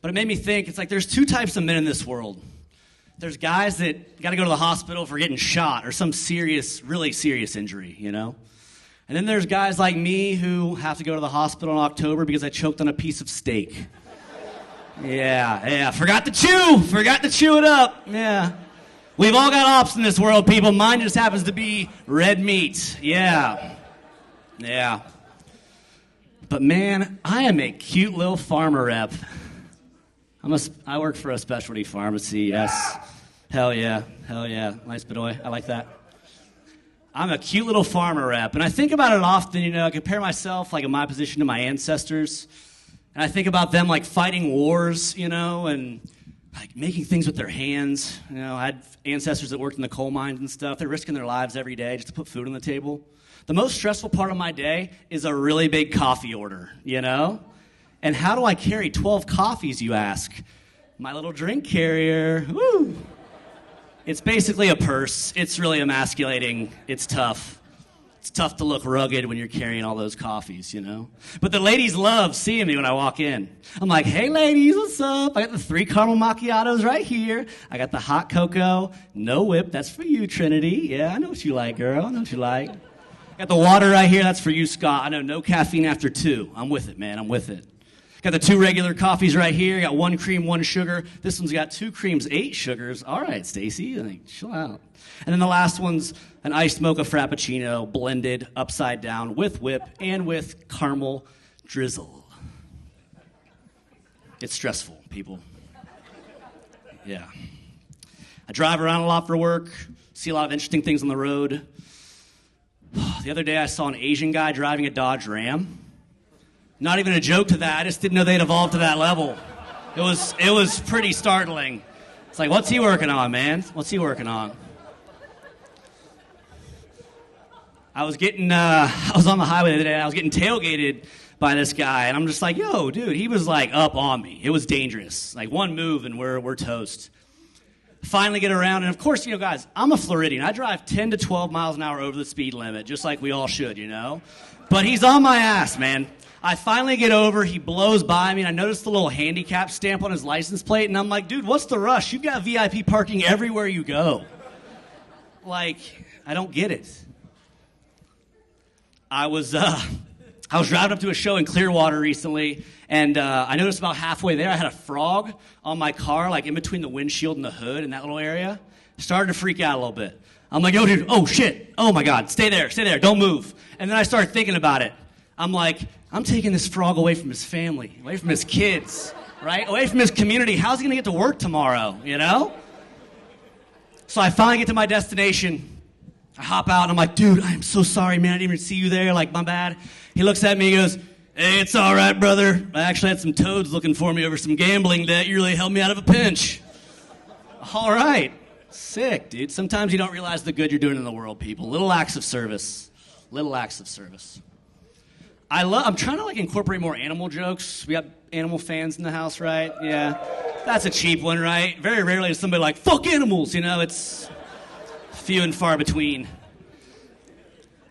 But it made me think, it's like there's 2 types of men in this world. There's guys that got to go to the hospital for getting shot or some serious, really serious injury, you know? And then there's guys like me who have to go to the hospital in October because I choked on a piece of steak. Yeah. Forgot to chew it up. Yeah. We've all got ops in this world, people. Mine just happens to be red meat. Yeah. But man, I am a cute little farmer rep. I work for a specialty pharmacy, yes. Hell yeah. Nice bedoy. I like that. I'm a cute little farmer rep, and I think about it often, you know, I compare myself, like, in my position to my ancestors, and I think about them, like, fighting wars, you know, and, like, making things with their hands. You know, I had ancestors that worked in the coal mines and stuff. They're risking their lives every day just to put food on the table. The most stressful part of my day is a really big coffee order, you know? And how do I carry 12 coffees, you ask? My little drink carrier, woo! It's basically a purse. It's really emasculating. It's tough. It's tough to look rugged when you're carrying all those coffees, you know? But the ladies love seeing me when I walk in. I'm like, hey, ladies, what's up? I got the 3 caramel macchiatos right here. I got the hot cocoa, no whip. That's for you, Trinity. Yeah, I know what you like, girl. I know what you like. Got the water right here. That's for you, Scott. I know no caffeine after 2. I'm with it, man. I'm with it. Got the 2 regular coffees right here. Got 1 cream, 1 sugar. This one's got 2 creams, 8 sugars. All right, Stacy, like, chill out. And then the last one's an iced mocha frappuccino, blended upside down with whip and with caramel drizzle. It's stressful, people. Yeah. I drive around a lot for work, see a lot of interesting things on the road. The other day I saw an Asian guy driving a Dodge Ram. Not even a joke to that. I just didn't know they'd evolved to that level. It was pretty startling. It's like, what's he working on, man? What's he working on? I was on the highway the other day, and I was getting tailgated by this guy, and I'm just like, yo, dude, he was like up on me. It was dangerous. Like one move and we're toast. Finally get around, and of course, guys, I'm a Floridian. I drive 10 to 12 miles an hour over the speed limit, just like we all should, But he's on my ass, man. I finally get over, he blows by me, and I notice the little handicap stamp on his license plate, and I'm like, dude, what's the rush? You've got VIP parking everywhere you go. Like, I don't get it. I was driving up to a show in Clearwater recently, and I noticed about halfway there I had a frog on my car, like in between the windshield and the hood in that little area. Started to freak out a little bit. I'm like, oh, dude, oh, shit, oh, my God, stay there, don't move. And then I started thinking about it. I'm like, I'm taking this frog away from his family, away from his kids, right? Away from his community. How's he going to get to work tomorrow, So I finally get to my destination. I hop out, and I'm like, dude, I'm so sorry, man. I didn't even see you there. Like, my bad. He looks at me and goes, hey, it's all right, brother. I actually had some toads looking for me over some gambling debt. You really helped me out of a pinch. All right. Sick, dude. Sometimes you don't realize the good you're doing in the world, people. Little acts of service. Little acts of service. I'm trying to, incorporate more animal jokes. We got animal fans in the house, right? Yeah. That's a cheap one, right? Very rarely is somebody like, fuck animals, It's few and far between.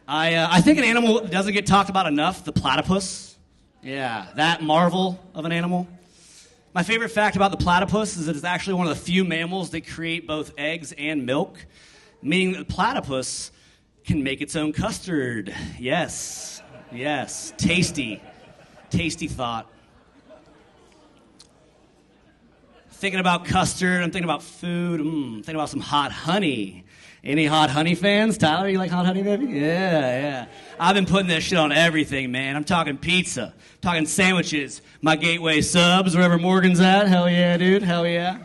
I think an animal that doesn't get talked about enough, the platypus. Yeah, that marvel of an animal. My favorite fact about the platypus is that it's actually one of the few mammals that create both eggs and milk, meaning that the platypus can make its own custard. Yes. Tasty thought. Thinking about custard, I'm thinking about food, thinking about some hot honey. Any hot honey fans? Tyler, you like hot honey, baby? Yeah. I've been putting that shit on everything, man. I'm talking pizza, talking sandwiches, my Gateway subs, wherever Morgan's at. Hell yeah, dude. Hell yeah.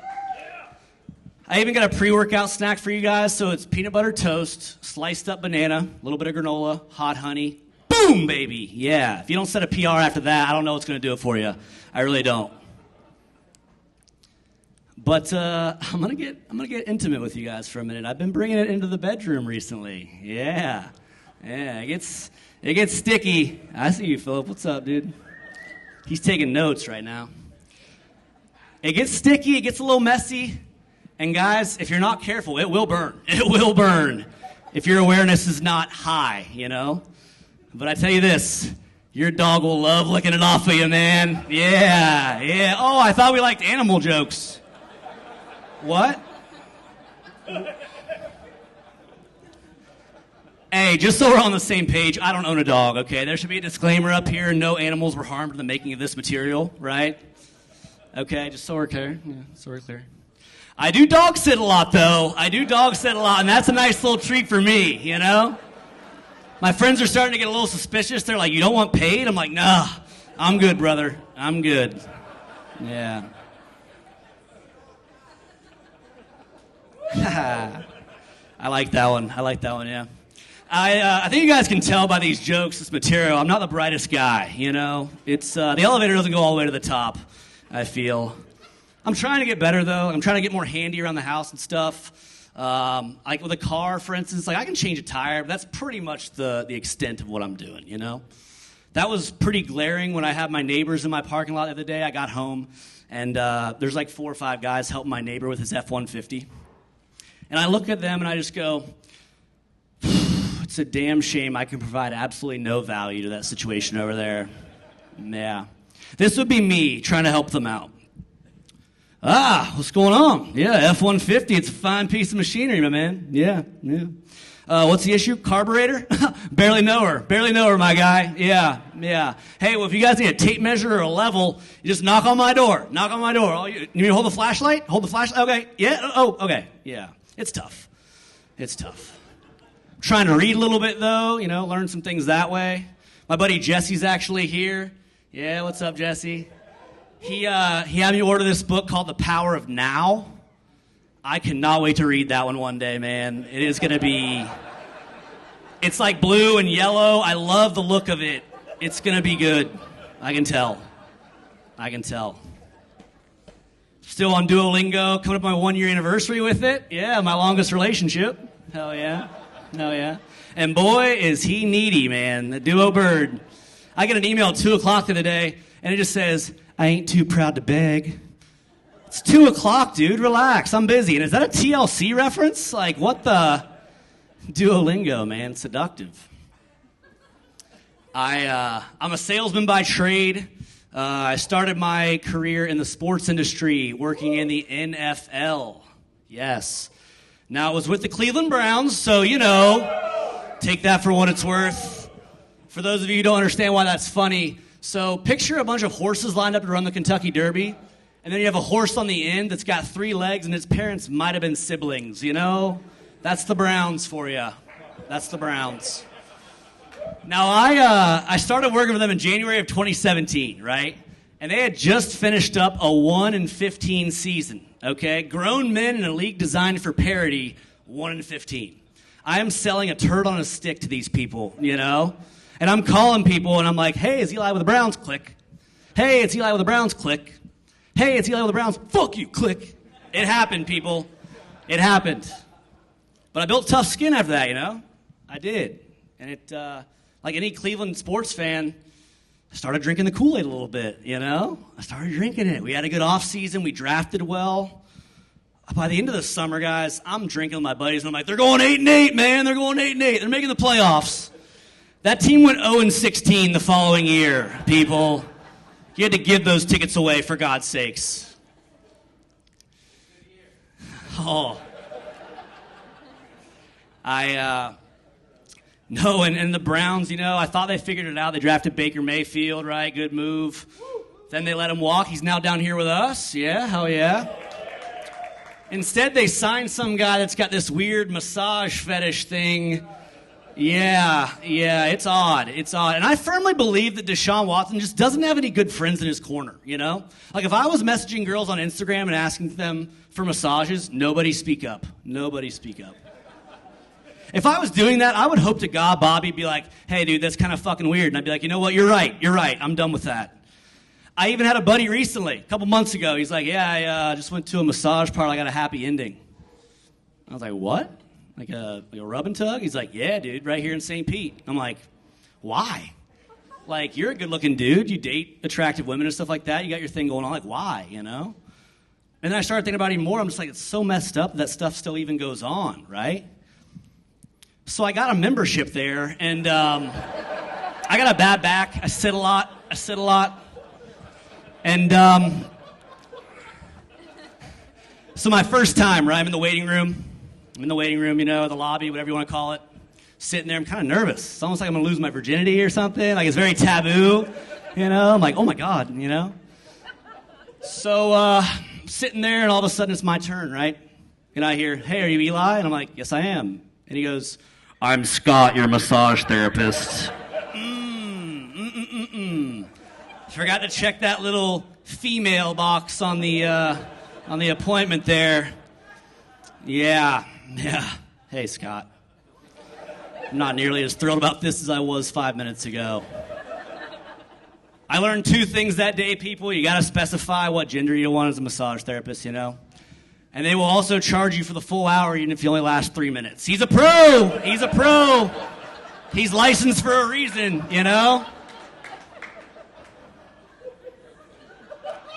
I even got a pre-workout snack for you guys, so it's peanut butter toast, sliced up banana, a little bit of granola, hot honey. Boom, baby. Yeah. If you don't set a PR after that, I don't know what's going to do it for you. I really don't. But I'm gonna get intimate with you guys for a minute. I've been bringing it into the bedroom recently. Yeah. It gets sticky. I see you, Philip. What's up, dude? He's taking notes right now. It gets sticky. It gets a little messy. And guys, if you're not careful, it will burn. It will burn if your awareness is not high. But I tell you this. Your dog will love licking it off of you, man. Yeah. Oh, I thought we liked animal jokes. What? Hey, just so we're on the same page, I don't own a dog, okay? There should be a disclaimer up here. No animals were harmed in the making of this material, right? Okay, just so we're clear. Yeah, so we're clear. I do dog sit a lot, though. And that's a nice little treat for me, My friends are starting to get a little suspicious. They're like, you don't want paid? I'm like, nah, I'm good, brother. I'm good. Yeah. I like that one, yeah. I think you guys can tell by these jokes, this material, I'm not the brightest guy, It's, the elevator doesn't go all the way to the top, I feel. I'm trying to get better, though. I'm trying to get more handy around the house and stuff. Like with a car, for instance, I can change a tire, but that's pretty much the extent of what I'm doing, That was pretty glaring when I had my neighbors in my parking lot the other day. I got home, and there's 4 or 5 guys helping my neighbor with his F-150. And I look at them and I just go, it's a damn shame I can provide absolutely no value to that situation over there. Yeah. This would be me trying to help them out. What's going on? Yeah, F-150, it's a fine piece of machinery, my man. Yeah. What's the issue? Carburetor? Barely know her, my guy. Yeah. Hey, well, if you guys need a tape measure or a level, you just knock on my door. Oh, you need me to hold the flashlight? Okay. Yeah. Oh, okay. Yeah. It's tough. Trying to read a little bit, though, learn some things that way. My buddy Jesse's actually here. Yeah, what's up, Jesse? He had me order this book called The Power of Now. I cannot wait to read that one day, man. It is going to be... It's like blue and yellow. I love the look of it. It's going to be good. I can tell. Still on Duolingo, coming up on my 1-year anniversary with it. Yeah, my longest relationship. Hell yeah. Oh, yeah. And boy, is he needy, man. The duo bird. I get an email at 2 o'clock the other day, and it just says, I ain't too proud to beg. It's 2 o'clock, dude. Relax. I'm busy. And is that a TLC reference? Like, what the? Duolingo, man. Seductive. I'm a salesman by trade. I started my career in the sports industry, working in the NFL. Yes. Now, it was with the Cleveland Browns, so, you know, take that for what it's worth. For those of you who don't understand why that's funny, so picture a bunch of horses lined up to run the Kentucky Derby, and then you have a horse on the end that's got 3 legs, and its parents might have been siblings, you know? That's the Browns for you. That's the Browns. Now, I started working for them in January of 2017, right? And they had just finished up a 1-15 season, okay? Grown men in a league designed for parity, 1-15. I am selling a turd on a stick to these people, you know? And I'm calling people, and I'm like, hey, it's Eli with the Browns, click. Hey, it's Eli with the Browns, click. Hey, it's Eli with the Browns, fuck you, click. It happened, people. It happened. But I built tough skin after that, you know? I did. And it, like any Cleveland sports fan, I started drinking the Kool-Aid a little bit, you know? I started drinking it. We had a good off season. We drafted well. By the end of the summer, guys, I'm drinking with my buddies, and I'm like, they're going 8-8, man. They're going 8-8. They're making the playoffs. That team went 0-16 the following year, people. You had to give those tickets away, for God's sakes. Oh. No, and the Browns, you know, I thought they figured it out. They drafted Baker Mayfield, right? Good move. Then they let him walk. He's now down here with us. Yeah, hell yeah. Instead, they signed some guy that's got this weird massage fetish thing. Yeah, it's odd. It's odd. And I firmly believe that Deshaun Watson just doesn't have any good friends in his corner, you know? Like, if I was messaging girls on Instagram and asking them for massages, nobody speak up. Nobody speak up. If I was doing that, I would hope to God Bobby'd be like, hey, dude, that's kind of fucking weird. And I'd be like, you know what? You're right. I'm done with that. I even had a buddy recently, a couple months ago. He's like, yeah, I just went to a massage parlor. I got a happy ending. I was like, what? Like a rub and tug? He's like, yeah, dude, right here in St. Pete. I'm like, why? Like, you're a good-looking dude. You date attractive women and stuff like that. You got your thing going on. Like, why, you know? And then I started thinking about it even more. I'm just like, it's so messed up that stuff still even goes on, right? So I got a membership there, and I got a bad back. I sit a lot. And so my first time, right, I'm in the waiting room, you know, the lobby, whatever you want to call it. Sitting there, I'm kind of nervous. It's almost like I'm going to lose my virginity or something. Like, it's very taboo, you know. I'm like, oh, my God, you know. So sitting there, and all of a sudden it's my turn, right? And I hear, hey, are you Eli? And I'm like, yes, I am. And he goes, I'm Scott, your massage therapist. Forgot to check that little female box on the appointment there. Yeah. Hey, Scott. I'm not nearly as thrilled about this as I was 5 minutes ago. I learned 2 things that day, people. You got to specify what gender you want as a massage therapist, you know? And they will also charge you for the full hour even if you only last 3 minutes. He's a pro. He's licensed for a reason, you know?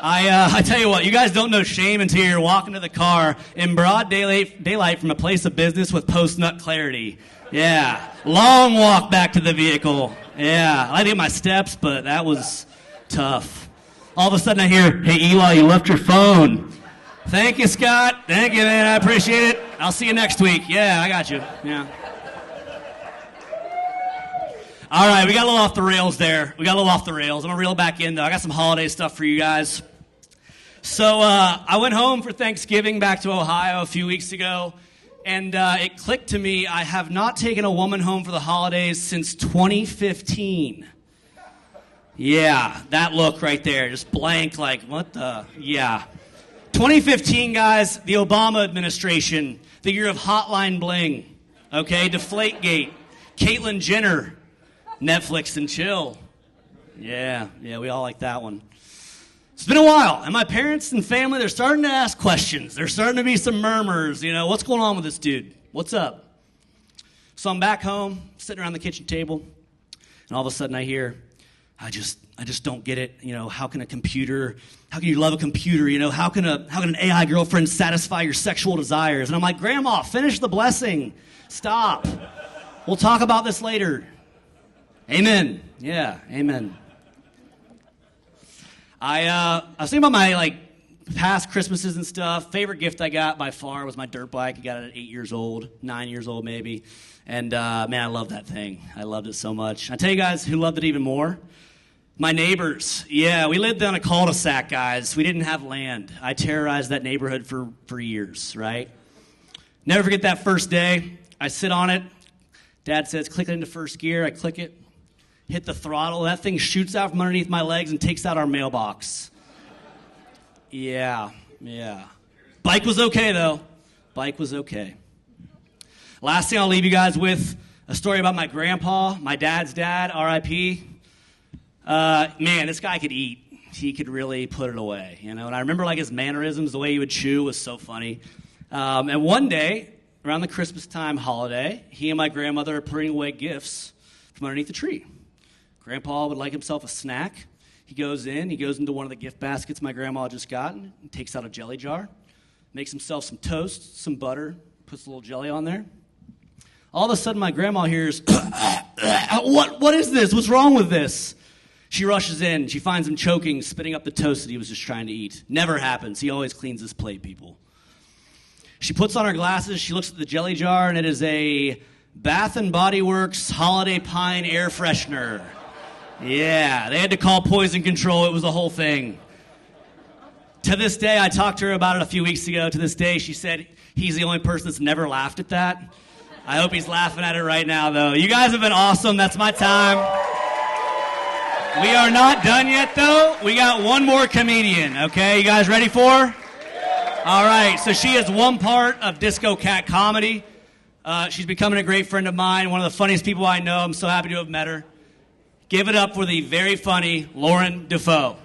I tell you what, you guys don't know shame until you're walking to the car in broad daylight from a place of business with post-nut clarity. Yeah. Long walk back to the vehicle. Yeah. I did my steps, but that was tough. All of a sudden I hear, hey, Eli, you left your phone. Thank you, Scott. Thank you, man. I appreciate it. I'll see you next week. Yeah, I got you. Yeah. All right, we got a little off the rails there. I'm going to reel back in, though. I got some holiday stuff for you guys. So I went home for Thanksgiving back to Ohio a few weeks ago, and it clicked to me, I have not taken a woman home for the holidays since 2015. Yeah, that look right there, just blank, like, what the, yeah. 2015, guys, the Obama administration, the year of Hotline Bling, okay, Deflategate, Caitlyn Jenner, Netflix and chill. Yeah, we all like that one. It's been a while, and my parents and family, they're starting to ask questions. There's starting to be some murmurs, you know, what's going on with this dude? What's up? So I'm back home, sitting around the kitchen table, and all of a sudden I hear, I just don't get it. How can you love a computer? How can an AI girlfriend satisfy your sexual desires? And I'm like, Grandma, finish the blessing. Stop. We'll talk about this later. Amen. Yeah, amen. I was thinking about my past Christmases and stuff. Favorite gift I got by far was my dirt bike. I got it at 8 years old, 9 years old maybe. And man, I love that thing. I loved it so much. I tell you guys who loved it even more. My neighbors. Yeah, we lived on a cul-de-sac, guys. We didn't have land. I terrorized that neighborhood for years, right? Never forget that first day. I sit on it. Dad says, click it into first gear. I click it, hit the throttle. That thing shoots out from underneath my legs and takes out our mailbox. Yeah. Bike was okay, though. Bike was okay. Last thing I'll leave you guys with, a story about my grandpa, my dad's dad, R.I.P. Man, this guy could eat. He could really put it away, And I remember his mannerisms, the way he would chew was so funny. And one day, around the Christmas time holiday, he and my grandmother are putting away gifts from underneath the tree. Grandpa would like himself a snack. He goes into one of the gift baskets my grandma had just gotten, and takes out a jelly jar, makes himself some toast, some butter, puts a little jelly on there. All of a sudden, my grandma hears, what is this? What's wrong with this? She rushes in. She finds him choking, spitting up the toast that he was just trying to eat. Never happens. He always cleans his plate, people. She puts on her glasses. She looks at the jelly jar, and it is a Bath & Body Works Holiday Pine air freshener. Yeah, they had to call poison control. It was a whole thing. To this day, I talked to her about it a few weeks ago. To this day, she said he's the only person that's never laughed at that. I hope he's laughing at it right now, though. You guys have been awesome. That's my time. We are not done yet, though. We got one more comedian, okay? You guys ready for her? All right, so she is one part of Disco Cat Comedy. She's becoming a great friend of mine, one of the funniest people I know. I'm so happy to have met her. Give it up for the very funny Lauren Defoe.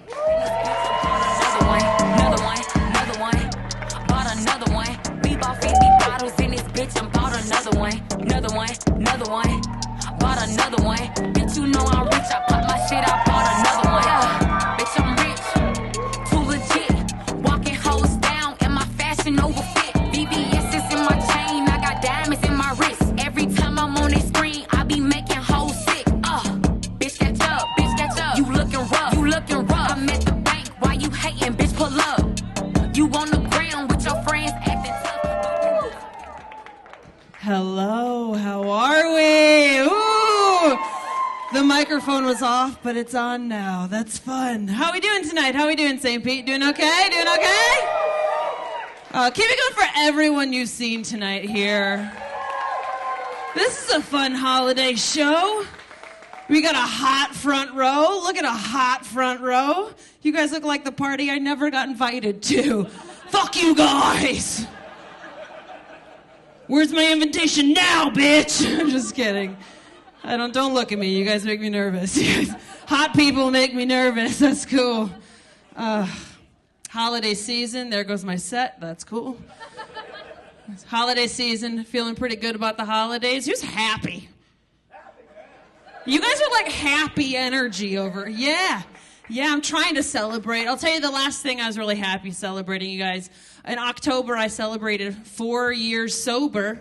Another one. Bitch, you know I'm rich. I pop my shit, I bought another one. Yeah. Bitch, I'm rich. Too legit. Walking hoes down in my fashion over fit. BBS is in my chain. I got diamonds in my wrist. Every time I'm on this screen, I be making hoes sick. Bitch, catch up. Bitch, catch up. You looking rough. You looking rough. I'm at the bank. Why you hating? Bitch, pull up. You on the ground with your friends acting tough. Hello, how are we? Ooh, the microphone was off, but it's on now. That's fun. How we doing tonight? How we doing, St. Pete? Doing okay? Doing okay? Keep it going for everyone you've seen tonight here. This is a fun holiday show. We got a hot front row. Look at a hot front row. You guys look like the party I never got invited to. Fuck you guys. Where's my invitation now, bitch? I'm just kidding. Don't look at me. You guys make me nervous. Hot people make me nervous. That's cool. Holiday season. There goes my set. That's cool. Holiday season. Feeling pretty good about the holidays. Who's happy? You guys are like happy energy over. Yeah, I'm trying to celebrate. I'll tell you the last thing I was really happy celebrating, you guys. In October, I celebrated 4 years sober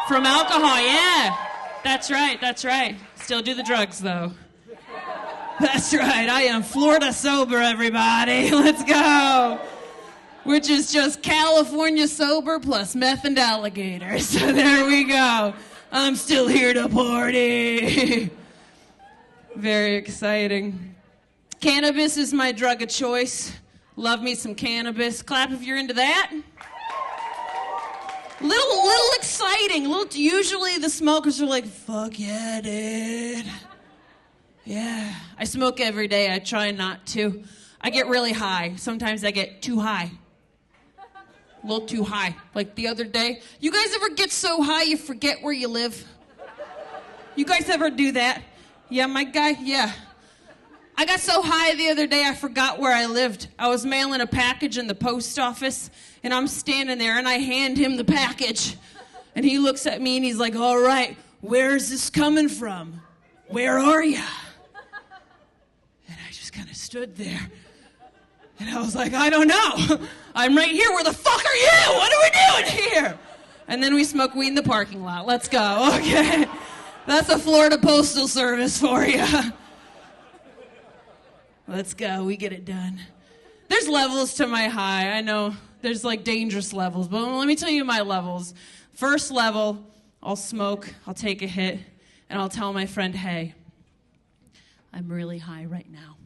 from alcohol. Yeah, that's right. Still do the drugs, though. That's right. I am Florida sober, everybody. Let's go. Which is just California sober plus meth and alligators. So there we go. I'm still here to party. Very exciting. Cannabis is my drug of choice. Love me some cannabis. Clap if you're into that. Little exciting. Usually the smokers are like, fuck yeah, dude. Yeah. I smoke every day. I try not to. I get really high. Sometimes I get too high. A little too high. Like the other day. You guys ever get so high you forget where you live? You guys ever do that? Yeah, my guy? Yeah. I got so high the other day I forgot where I lived. I was mailing a package in the post office, and I'm standing there, and I hand him the package. And he looks at me, and he's like, all right, where is this coming from? Where are you? And I just kind of stood there. And I was like, I don't know. I'm right here. Where the fuck are you? What are we doing here? And then we smoked weed in the parking lot. Let's go. Okay. That's a Florida Postal Service for you. Let's go. We get it done. There's levels to my high. I know there's like dangerous levels, but let me tell you my levels. First level, I'll smoke, I'll take a hit, and I'll tell my friend, hey, I'm really high right now.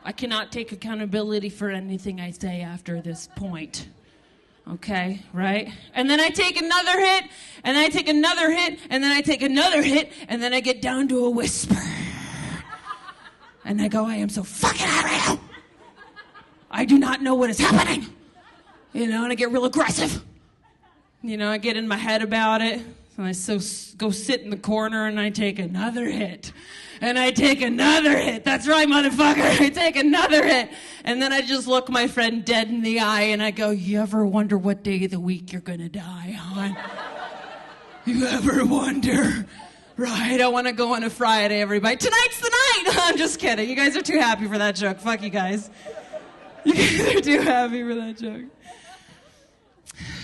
I cannot take accountability for anything I say after this point. Okay, right? And then I take another hit, and then I take another hit, and then I take another hit, and then I get down to a whisper. And I go, I am so fucking high right now. I do not know what is happening. You know, and I get real aggressive. You know, I get in my head about it. And I go sit in the corner and I take another hit. And I take another hit. That's right, motherfucker. I take another hit. And then I just look my friend dead in the eye and I go, you ever wonder what day of the week you're going to die, hon? You ever wonder? Right, I want to go on a Friday, everybody. Tonight's the night. I'm just kidding. You guys are too happy for that joke. Fuck you guys. You guys are too happy for that joke.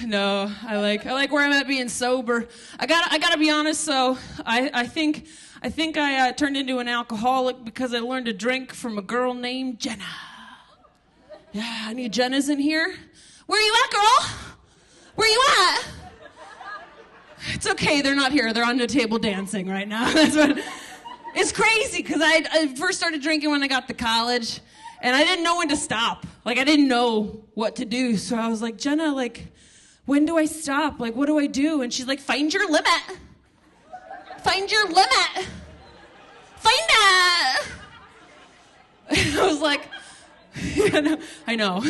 No, I like where I'm at being sober. I gotta be honest. So I think I turned into an alcoholic because I learned to drink from a girl named Jenna. Yeah, any Jennas in here? Where you at, girl? Where you at? It's okay, they're not here. They're on the table dancing right now. That's what. It's crazy because I first started drinking when I got to college, and I didn't know when to stop. Like I didn't know what to do, so I was like, Jenna, like, when do I stop? Like, what do I do? And she's like, find your limit. Find your limit. Find it. And I was like, I know.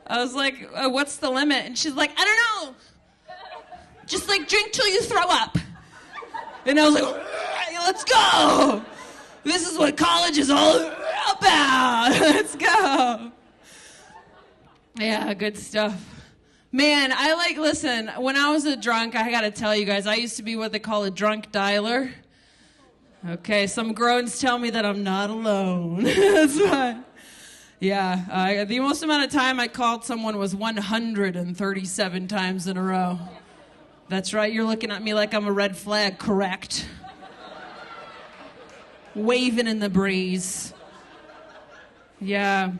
I was like, what's the limit? And she's like, I don't know. Just like drink till you throw up. And I was like, let's go. This is what college is all about. Let's go. Yeah, good stuff. Man, listen, when I was a drunk, I gotta tell you guys, I used to be what they call a drunk dialer. Okay, some groans tell me that I'm not alone. That's fine. Yeah, the most amount of time I called someone was 137 times in a row. That's right, you're looking at me like I'm a red flag, correct? Waving in the breeze. Yeah.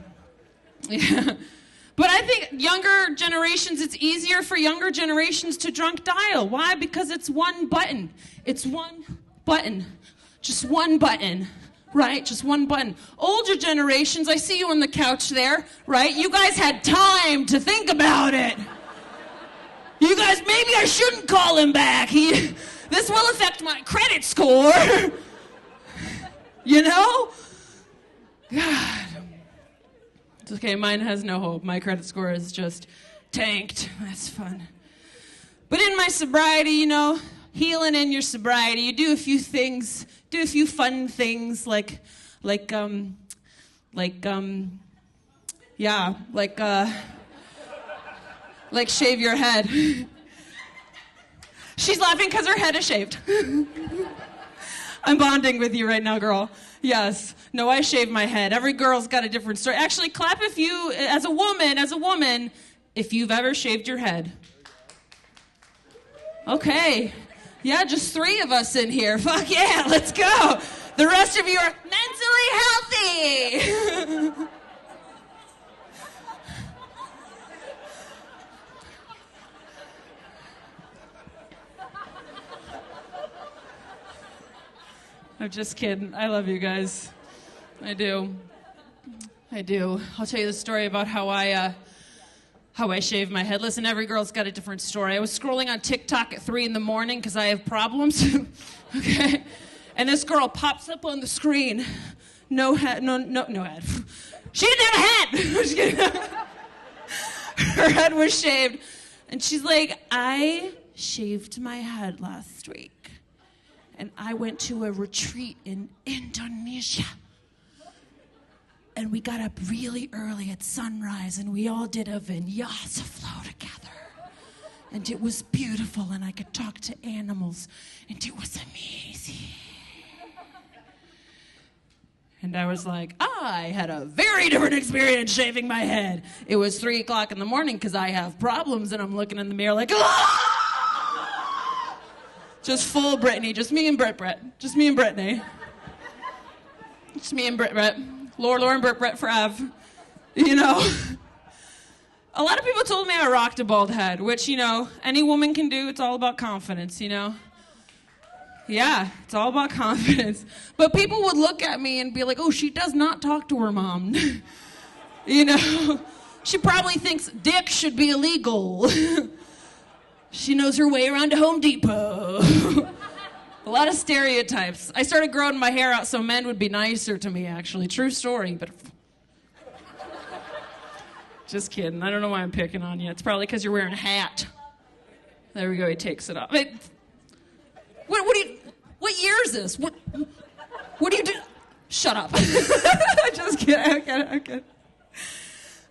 But I think younger generations, it's easier for younger generations to drunk dial. Why? Because it's one button. It's one button. Just one button. Right? Just one button. Older generations, I see you on the couch there, right? You guys had time to think about it. You guys, maybe I shouldn't call him back. This will affect my credit score. You know? God. It's okay, mine has no hope. My credit score is just tanked. That's fun. But in my sobriety, you know, healing in your sobriety, you do a few things, do a few fun things like shave your head. She's laughing because her head is shaved. I'm bonding with you right now, girl. Yes. No, I shave my head. Every girl's got a different story. Actually, clap if you, as a woman, if you've ever shaved your head. Okay. Yeah, just 3 of us in here. Fuck yeah, let's go. The rest of you are mentally healthy. I'm just kidding. I love you guys. I do. I'll tell you the story about how I shave my head. Listen, every girl's got a different story. I was scrolling on TikTok at 3 a.m. because I have problems. Okay? And this girl pops up on the screen. No head. No head. She didn't have a head. I'm just kidding. Her head was shaved. And she's like, I shaved my head last week. And I went to a retreat in Indonesia. And we got up really early at sunrise, and we all did a vinyasa flow together. and it was beautiful, and I could talk to animals, and it was amazing. And I was like, I had a very different experience shaving my head. It was 3 o'clock in the morning because I have problems, and I'm looking in the mirror like, ah! Just full Brittany, just me and Brett. Just me and Brittany. Just me and Brett. Laura and Brett forever. You know? A lot of people told me I rocked a bald head, which, you know, any woman can do. It's all about confidence, you know? Yeah, it's all about confidence. But people would look at me and be like, oh, she does not talk to her mom. You know? She probably thinks dick should be illegal. She knows her way around to Home Depot. A lot of stereotypes. I started growing my hair out so men would be nicer to me, actually. True story, but... Just kidding. I don't know why I'm picking on you. It's probably because you're wearing a hat. There we go. He takes it off. What year is this? What do you do? Shut up. Just kidding. Okay.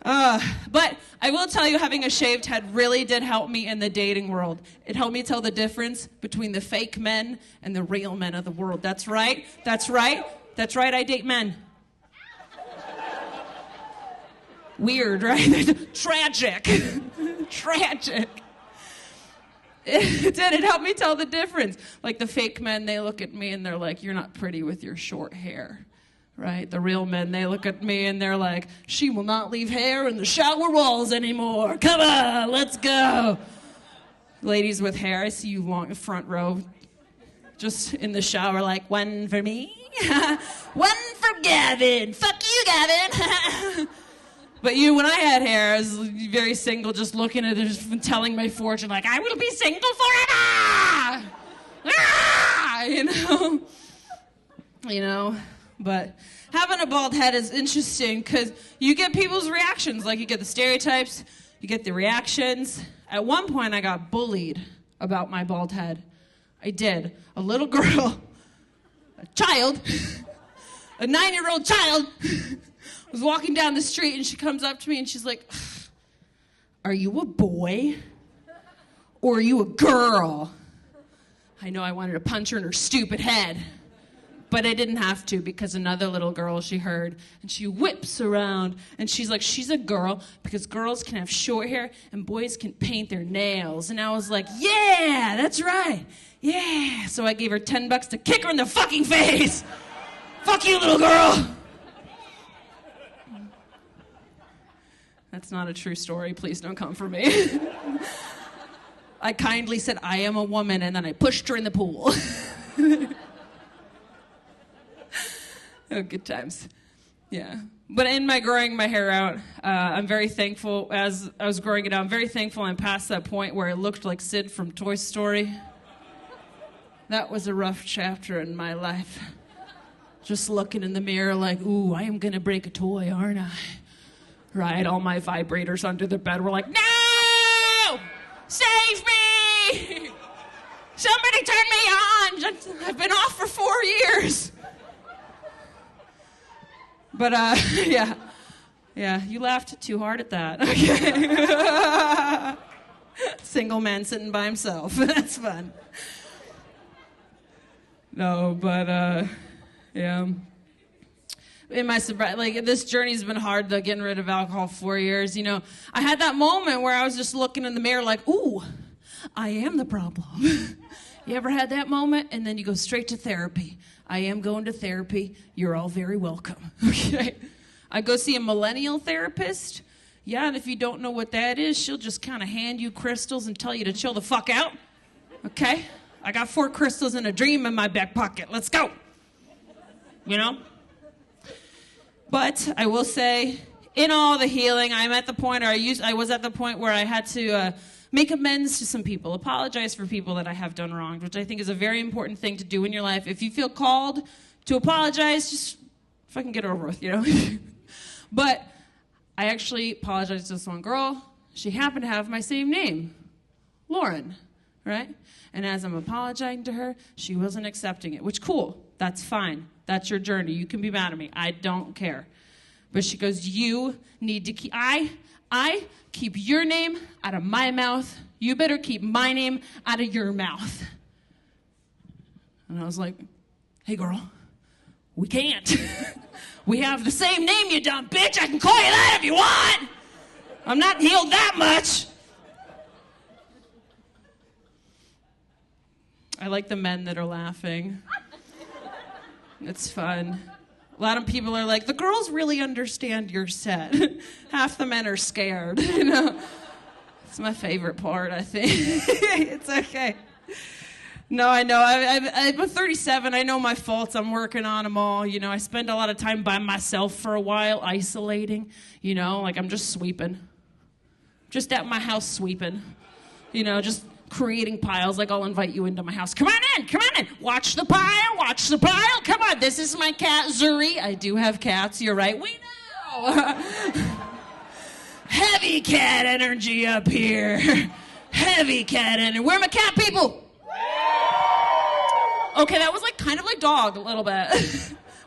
But I will tell you, having a shaved head really did help me in the dating world. It helped me tell the difference between the fake men and the real men of the world. That's right. I date men. Weird, right? Tragic. It did. It helped me tell the difference. Like the fake men, they look at me and they're like, you're not pretty with your short hair. Right? The real men, they look at me and they're like, she will not leave hair in the shower walls anymore. Come on, let's go. Ladies with hair, I see you long front row, just in the shower like, one for me, one for Gavin. Fuck you, Gavin. But you, when I had hair, I was very single, just looking at it, just telling my fortune, like, I will be single forever! Ah! You know? But having a bald head is interesting because you get people's reactions. Like, you get the stereotypes, you get the reactions. At one point, I got bullied about my bald head. I did. A little girl, a child, a 9-year-old child, was walking down the street, and she comes up to me, and she's like, are you a boy? Or are you a girl? I know I wanted to punch her in her stupid head. But I didn't have to because another little girl she heard, and she whips around, and she's like, she's a girl because girls can have short hair and boys can paint their nails. And I was like, yeah, that's right. Yeah. So I gave her $10 to kick her in the fucking face. Fuck you, little girl. That's not a true story. Please don't come for me. I kindly said, I am a woman, and then I pushed her in the pool. Oh, good times. Yeah. But in my growing my hair out, I'm very thankful. As I was growing it out, I'm very thankful I'm past that point where it looked like Sid from Toy Story. That was a rough chapter in my life. Just looking in the mirror like, ooh, I am going to break a toy, aren't I? Right? All my vibrators under the bed were like, no! Save me! Somebody turn me on! I've been off for 4 years. But, yeah. Yeah, you laughed too hard at that. Okay. Single man sitting by himself. That's fun. No, but, yeah. In my sobriety, like, this journey's been hard, though, getting rid of alcohol 4 years. You know, I had that moment where I was just looking in the mirror like, ooh, I am the problem. You ever had that moment? And then you go straight to therapy. I am going to therapy. You're all very welcome. Okay. I go see a millennial therapist. Yeah, and if you don't know what that is, she'll just kind of hand you crystals and tell you to chill the fuck out. Okay? I got 4 crystals and a dream in my back pocket. Let's go. You know? But I will say, in all the healing, I'm at the point, or I was at the point where I had to make amends to some people, apologize for people that I have done wrong, which I think is a very important thing to do in your life. If you feel called to apologize, just fucking get it over with, you know? But I actually apologized to this one girl. She happened to have my same name, Lauren, right? And as I'm apologizing to her, she wasn't accepting it, which, cool, that's fine. That's your journey. You can be mad at me. I don't care. But she goes, you need to keep, I keep your name out of my mouth. You better keep my name out of your mouth. And I was like, hey, girl, we can't. We have the same name, you dumb bitch. I can call you that if you want. I'm not healed that much. I like the men that are laughing. It's fun. A lot of people are like, the girls really understand your set. Half the men are scared, you know. It's my favorite part, I think. It's okay. No, I know. I'm 37. I know my faults. I'm working on them all. You know, I spend a lot of time by myself for a while, isolating. You know, like I'm just sweeping. Just at my house sweeping. You know, just creating piles. Like I'll invite you into my house. Come on in. Come on in. Watch the pile. Watch the pile. Come on. This is my cat, Zuri. I do have cats. You're right. We know. Heavy cat energy up here. Heavy cat energy. Where are my cat people? Okay, that was like kind of like dog a little bit.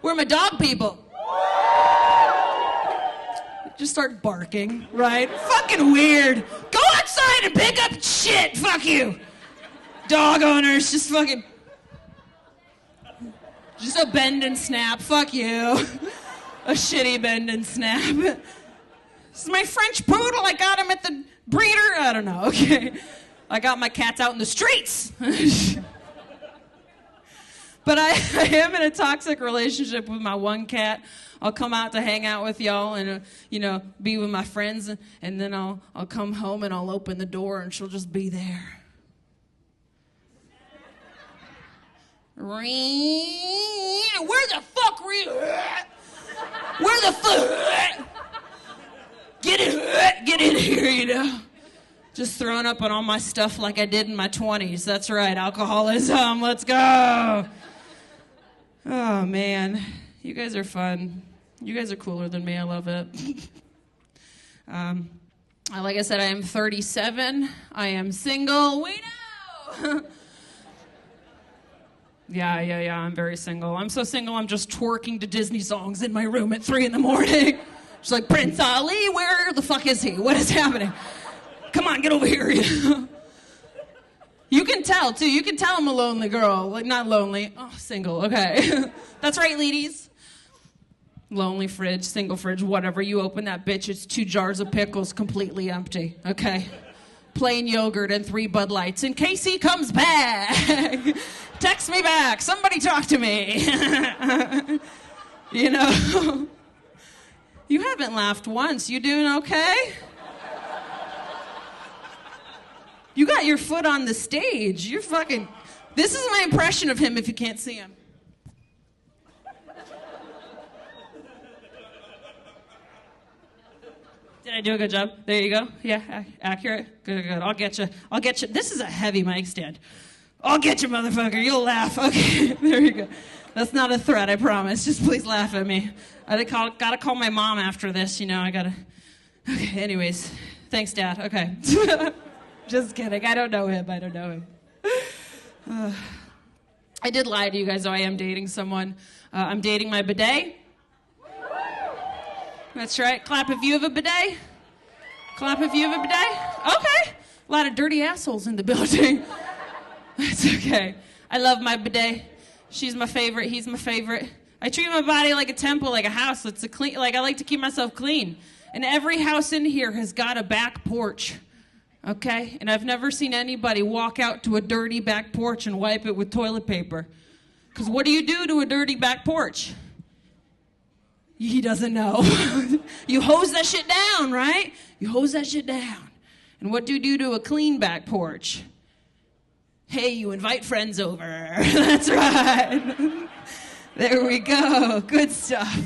Where are my dog people? Just start barking, right? Fucking weird. Go outside and pick up shit. Fuck you. Dog owners, just fucking. Just a bend and snap. Fuck you. A shitty bend and snap. This is my French poodle. I got him at the breeder. I don't know. Okay. I got my cats out in the streets. But I am in a toxic relationship with my one cat. I'll come out to hang out with y'all and, you know, be with my friends. And then I'll come home and I'll open the door and she'll just be there. Where the fuck were you? Where the fuck? Get in here, you know. Just throwing up on all my stuff like I did in my 20s. That's right, alcoholism. Let's go. Oh, man. You guys are fun. You guys are cooler than me. I love it. Like I said, I am 37. I am single. We know. Yeah, I'm very single. I'm so single, I'm just twerking to Disney songs in my room at 3 a.m. Just like, Prince Ali, where the fuck is he? What is happening? Come on, get over here. You can tell, too. You can tell I'm a lonely girl. Like, not lonely. Oh, single. Okay. That's right, ladies. Lonely fridge, single fridge, whatever. You open that bitch, it's 2 jars of pickles completely empty. Okay. Plain yogurt and 3 Bud Lights. In case he comes back. Text me back. Somebody talk to me. You know. You haven't laughed once. You doing okay? You got your foot on the stage. You're fucking... This is my impression of him if you can't see him. Did I do a good job? There you go. Yeah, accurate. Good. I'll get you. This is a heavy mic stand. I'll get you, motherfucker. You'll laugh. Okay, there you go. That's not a threat, I promise. Just please laugh at me. Gotta call my mom after this, you know. I gotta... Okay, anyways. Thanks, Dad. Okay. Just kidding. I don't know him. I did lie to you guys, though. I am dating someone. I'm dating my bidet. That's right. Clap if you have a bidet. Clap if you have a bidet. Okay. A lot of dirty assholes in the building. It's okay. I love my bidet. She's my favorite. He's my favorite. I treat my body like a temple, like a house. It's a clean. Like I like to keep myself clean. And every house in here has got a back porch. Okay? And I've never seen anybody walk out to a dirty back porch and wipe it with toilet paper. Because what do you do to a dirty back porch? He doesn't know. You hose that shit down, right? You hose that shit down. And what do you do to a clean back porch? Hey, you invite friends over. That's right. There we go. Good stuff.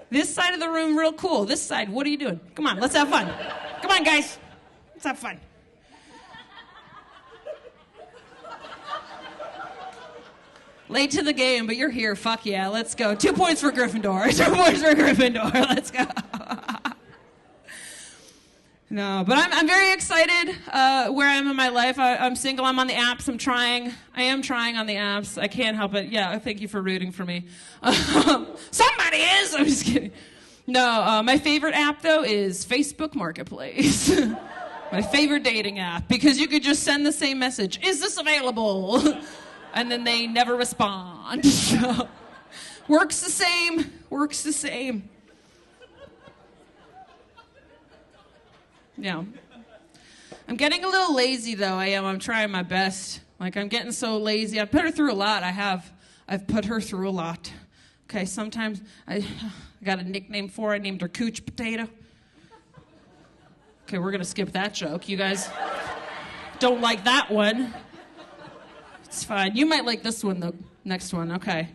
This side of the room, real cool. This side, what are you doing? Come on, let's have fun. Come on, guys. Let's have fun. Late to the game, but you're here. Fuck yeah, let's go. 2 points for Gryffindor. 2 points for Gryffindor. Let's go. No, but I'm very excited where I am in my life. I'm single. I'm on the apps. I am trying on the apps. I can't help it. Yeah, thank you for rooting for me. Somebody is. I'm just kidding. No, my favorite app, though, is Facebook Marketplace. My favorite dating app, because you could just send the same message, is this available? And then they never respond. So, works the same. Yeah. I'm getting a little lazy, though. I am. I'm trying my best. Like, I'm getting so lazy. I've put her through a lot. I've put her through a lot. Okay, sometimes I got a nickname for her. I named her Cooch Potato. Okay, we're going to skip that joke. You guys don't like that one. It's fine. You might like this one, the next one. Okay.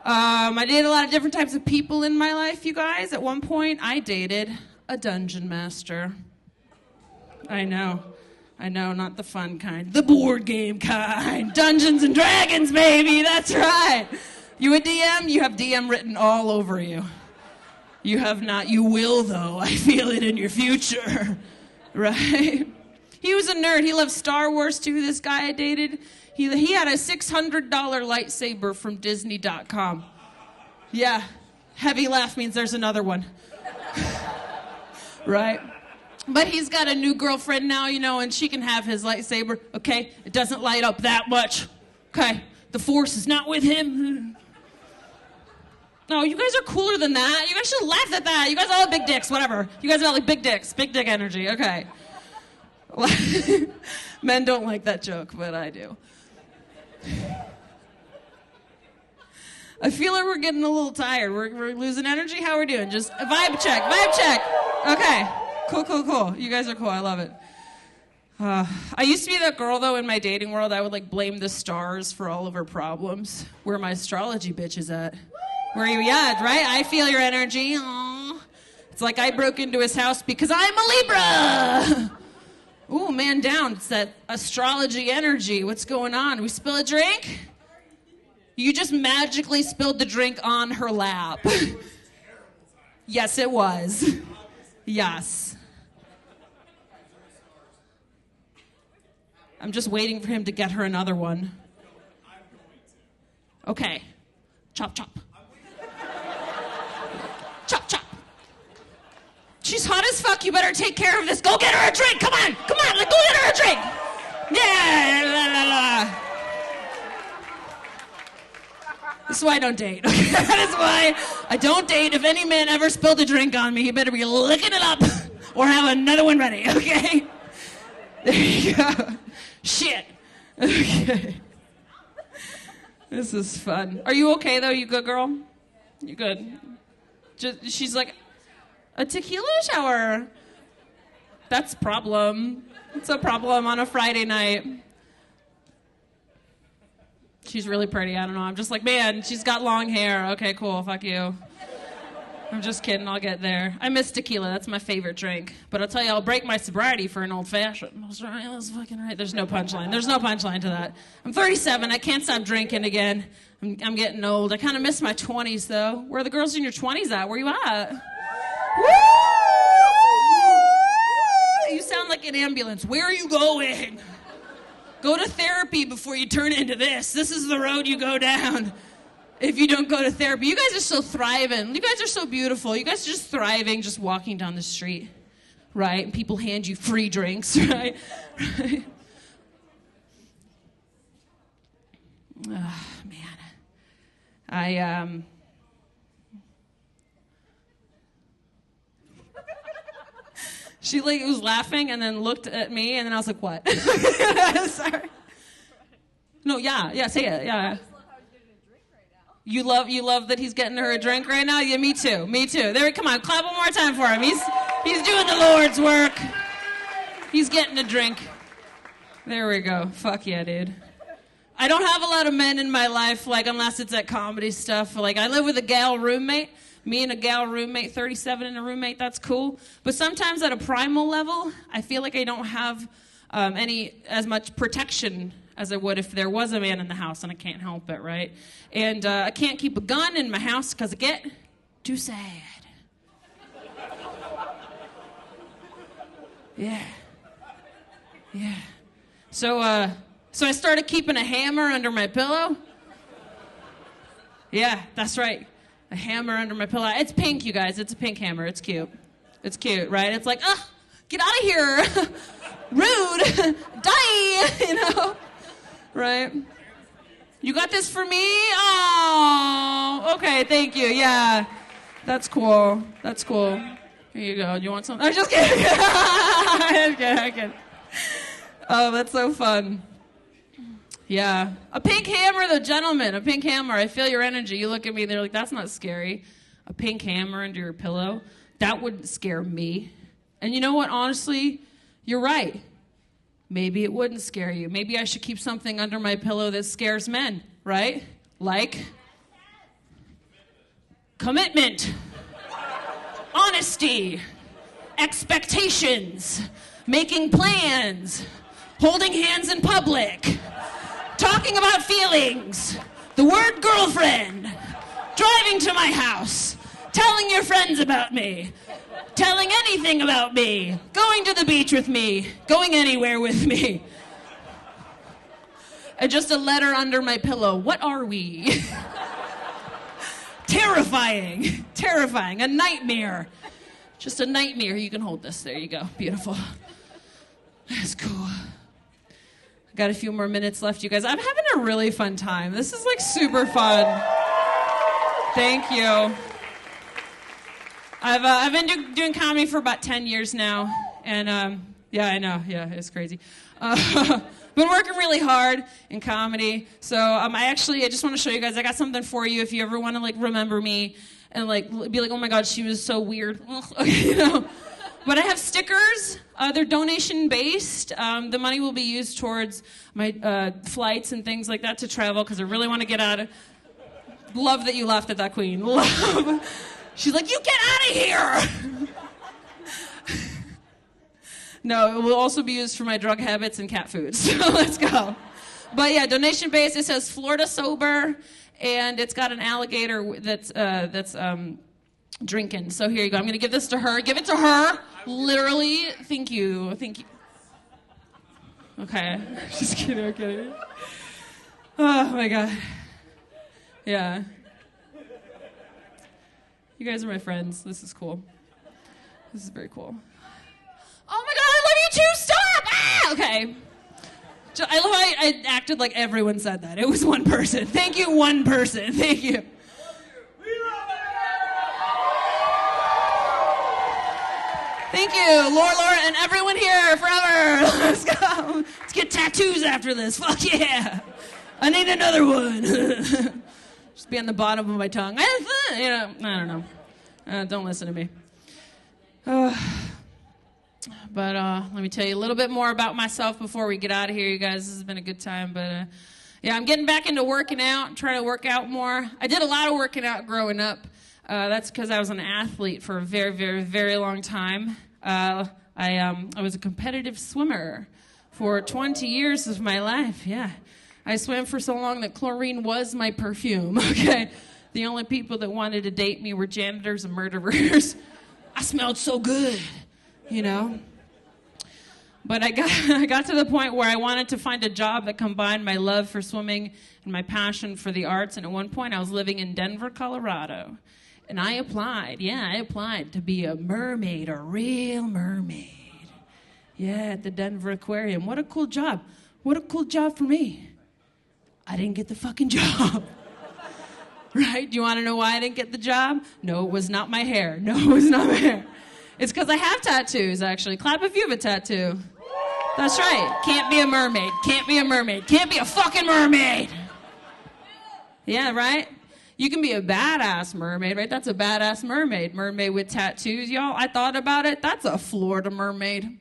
I dated a lot of different types of people in my life, you guys. At one point, I dated a dungeon master. I know, not the fun kind. The board game kind. Dungeons and Dragons, baby, that's right. You a DM? You have DM written all over you. You have not. You will, though. I feel it in your future. Right? He was a nerd. He loved Star Wars, too, this guy I dated. He had a $600 lightsaber from Disney.com. Yeah. Heavy laugh means there's another one. Right? But he's got a new girlfriend now, and she can have his lightsaber, okay? It doesn't light up that much. Okay? The Force is not with him. No, you guys are cooler than that. You guys should laugh at that. You guys all have big dicks, whatever. You guys are all like big dicks, big dick energy. Okay. Men don't like that joke, but I do. I feel like we're getting a little tired. We're losing energy. How are we doing? Just a vibe check. Okay. Cool. You guys are cool. I love it. I used to be that girl, though, in my dating world. I would, blame the stars for all of her problems. Where my astrology bitch is at. Where you at, right? I feel your energy. Aww. It's like I broke into his house because I'm a Libra. Ooh, man down. It's that astrology energy. What's going on? We spill a drink? You just magically spilled the drink on her lap. Yes, it was. Yes. I'm just waiting for him to get her another one. Okay. Chop, chop. Chop, chop. She's hot as fuck. You better take care of this. Go get her a drink. Come on. Go get her a drink. Yeah. La, la, la. This is why I don't date. That is why I don't date. If any man ever spilled a drink on me, he better be licking it up or have another one ready, okay? There you go. Shit. Okay. This is fun. Are you okay, though? You good, girl? You good? She's like, a tequila shower. That's a problem. It's a problem on a Friday night. She's really pretty. I don't know. I'm just like, man, she's got long hair. Okay, cool. Fuck you. I'm just kidding. I'll get there. I miss tequila. That's my favorite drink. But I'll tell you, I'll break my sobriety for an old fashioned. That's right. That's fucking right. There's no punchline. There's no punchline to that. I'm 37. I can't stop drinking again. I'm getting old. I kind of miss my 20s, though. Where are the girls in your 20s at? Where you at? Woo! You sound like an ambulance. Where are you going? Go to therapy before you turn into this. This is the road you go down if you don't go to therapy. You guys are so thriving. You guys are so beautiful. You guys are just thriving, just walking down the street, right? And people hand you free drinks, right? Right. Oh, man. She was laughing and then looked at me and then I was like, what? Sorry. No, yeah, say it, yeah. You love that he's getting her a drink right now? Yeah, me too. There, come on, clap one more time for him. He's doing the Lord's work. He's getting a drink. There we go. Fuck yeah, dude. I don't have a lot of men in my life, unless it's at comedy stuff. I live with a gal roommate. Me and a gal roommate, 37 and a roommate, that's cool. But sometimes at a primal level, I feel like I don't have as much protection as I would if there was a man in the house, and I can't help it, right? And I can't keep a gun in my house because I get too sad. Yeah. So I started keeping a hammer under my pillow. Yeah, that's right. A a hammer under my pillow. It's pink, you guys. It's a pink hammer. It's cute. It's cute, right? It's like, get out of here. Rude. Die, right? You got this for me? Oh, okay, thank you. Yeah, that's cool. That's cool. Here you go. You want something? I'm just kidding. I'm kidding. Oh, that's so fun. Yeah. A pink hammer, though, gentlemen. A pink hammer. I feel your energy. You look at me, they're like, that's not scary. A pink hammer under your pillow. That would scare me. And you know what? Honestly, you're right. Maybe it wouldn't scare you. Maybe I should keep something under my pillow that scares men, right? Like commitment, honesty, expectations, making plans, holding hands in public, talking about feelings, the word girlfriend, driving to my house, telling your friends about me, telling anything about me, going to the beach with me, going anywhere with me. And just a letter under my pillow. What are we? Terrifying. Terrifying. A nightmare. Just a nightmare. You can hold this. There you go. Beautiful. That's cool. I got a few more minutes left, you guys. I'm having a really fun time. This is like super fun. Thank you. I've been doing comedy for about 10 years now, and yeah, I know, yeah, it's crazy. Been working really hard in comedy, so I just want to show you guys. I got something for you if you ever want to like remember me and like be like, oh my God, she was so weird, But I have stickers. They're donation based. The money will be used towards my flights and things like that to travel because I really want to get out of. Love that you laughed at that, Queen. Love. She's like, you get out of here! No, it will also be used for my drug habits and cat food. So let's go. But yeah, donation based. It says Florida sober, and it's got an alligator that's drinking. So here you go. I'm gonna give this to her. Give it to her. Literally. Thank you. Thank you. Okay. Just kidding. I'm kidding. Oh my God. Yeah. You guys are my friends. This is cool. This is very cool. Oh my God, I love you too! Stop! Ah! Okay. I love how I acted like everyone said that. It was one person. Thank you, one person. Thank you. Thank you, Laura, and everyone here forever. Let's go. Let's get tattoos after this. Fuck yeah. I need another one. Just be on the bottom of my tongue. I don't know. Don't listen to me. But let me tell you a little bit more about myself before we get out of here, you guys. This has been a good time. But yeah, I'm getting back into working out. I'm trying to work out more. I did a lot of working out growing up. That's because I was an athlete for a very, very, very long time. I was a competitive swimmer for 20 years of my life. Yeah. I swam for so long that chlorine was my perfume, okay? The only people that wanted to date me were janitors and murderers. I smelled so good, But I got to the point where I wanted to find a job that combined my love for swimming and my passion for the arts. And at one point, I was living in Denver, Colorado. And I applied to be a mermaid, a real mermaid. Yeah, at the Denver Aquarium. What a cool job. What a cool job for me. I didn't get the fucking job. Right? Do you want to know why I didn't get the job? No, it was not my hair. No, it was not my hair. It's because I have tattoos, actually. Clap if you have a tattoo. That's right. Can't be a mermaid. Can't be a mermaid. Can't be a fucking mermaid. Yeah, right? You can be a badass mermaid, right? That's a badass mermaid. Mermaid with tattoos, y'all. I thought about it. That's a Florida mermaid.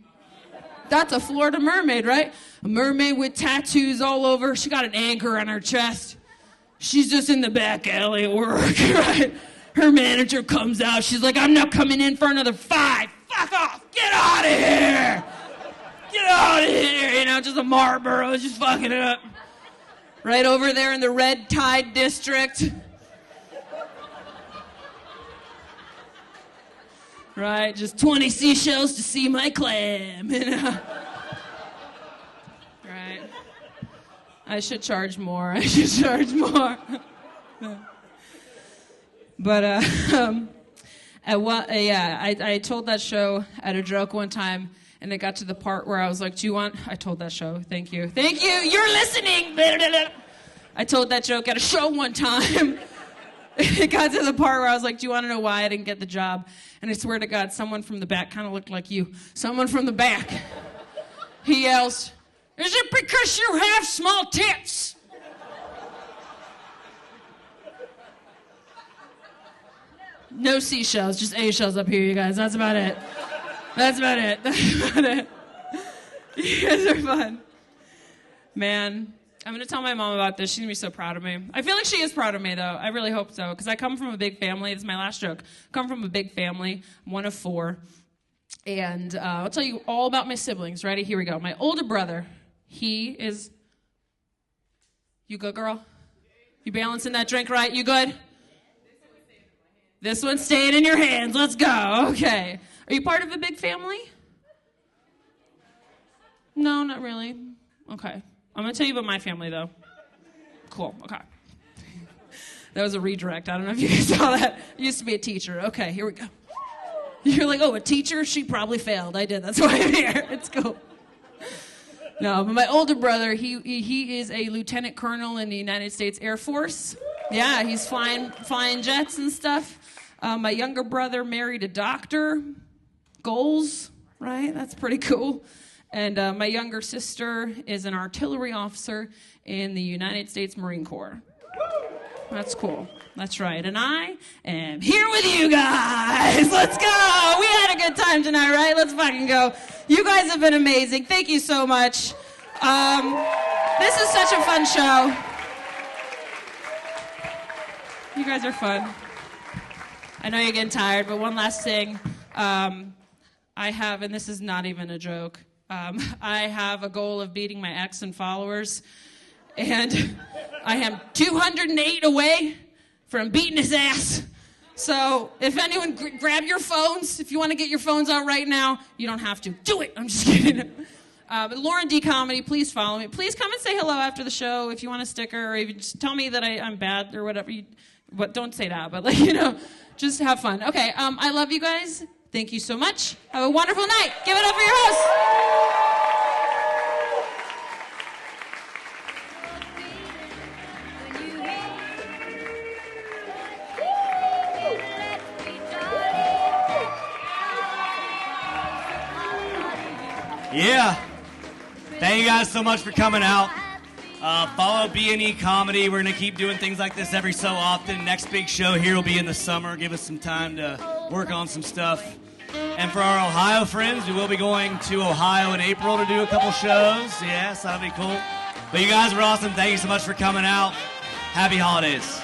That's a Florida mermaid, right? A mermaid with tattoos all over. She got an anchor on her chest. She's just in the back alley at work, right? Her manager comes out. She's like, I'm not coming in for another 5. Fuck off. Get out of here. Get out of here. Just a Marlboro, just fucking it up. Right over there in the Red Tide District. Right, just 20 seashells to see my clam, Right. I should charge more. But But I told that show at a joke one time, and it got to the part where I was like, I told that show, thank you, you're listening. I told that joke at a show one time. It got to the part where I was like, do you want to know why I didn't get the job? And I swear to God, someone from the back kind of looked like you. Someone from the back. He yells, is it because you have small tits? No seashells, just A shells up here, you guys. That's about it. You guys are fun. Man, I'm going to tell my mom about this. She's going to be so proud of me. I feel like she is proud of me, though. I really hope so, because I come from a big family. This is my last joke. I come from a big family. I'm one of 4. And I'll tell you all about my siblings. Ready? Here we go. My older brother, he is... You good, girl? You balancing that drink right? You good? This one's staying in your hands. Let's go. Okay. Are you part of a big family? No, not really. Okay. I'm going to tell you about my family, though. Cool. Okay. That was a redirect. I don't know if you guys saw that. I used to be a teacher. Okay, here we go. You're like, oh, a teacher? She probably failed. I did. That's why I'm here. It's cool. No, but my older brother, he is a lieutenant colonel in the United States Air Force. Yeah, he's flying jets and stuff. My younger brother married a doctor. Goals, right? That's pretty cool. And my younger sister is an artillery officer in the United States Marine Corps. That's cool. That's right. And I am here with you guys. Let's go. We had a good time tonight, right? Let's fucking go. You guys have been amazing. Thank you so much. This is such a fun show. You guys are fun. I know you're getting tired, but one last thing. I have, and this is not even a joke, I have a goal of beating my ex in followers, and I am 208 away from beating his ass. So if anyone, grab your phones. If you want to get your phones out right now, you don't have to. Do it. I'm just kidding. But Lauren D. Comedy, please follow me. Please come and say hello after the show if you want a sticker, or even just tell me that I'm bad or whatever. But don't say that, but just have fun. Okay, I love you guys. Thank you so much. Have a wonderful night. Give it up for your host. Yeah. Thank you guys so much for coming out. Follow B&E Comedy. We're going to keep doing things like this every so often. Next big show here will be in the summer. Give us some time to work on some stuff. And for our Ohio friends, we will be going to Ohio in April to do a couple shows. Yes, that'll be cool. But you guys were awesome. Thank you so much for coming out. Happy holidays.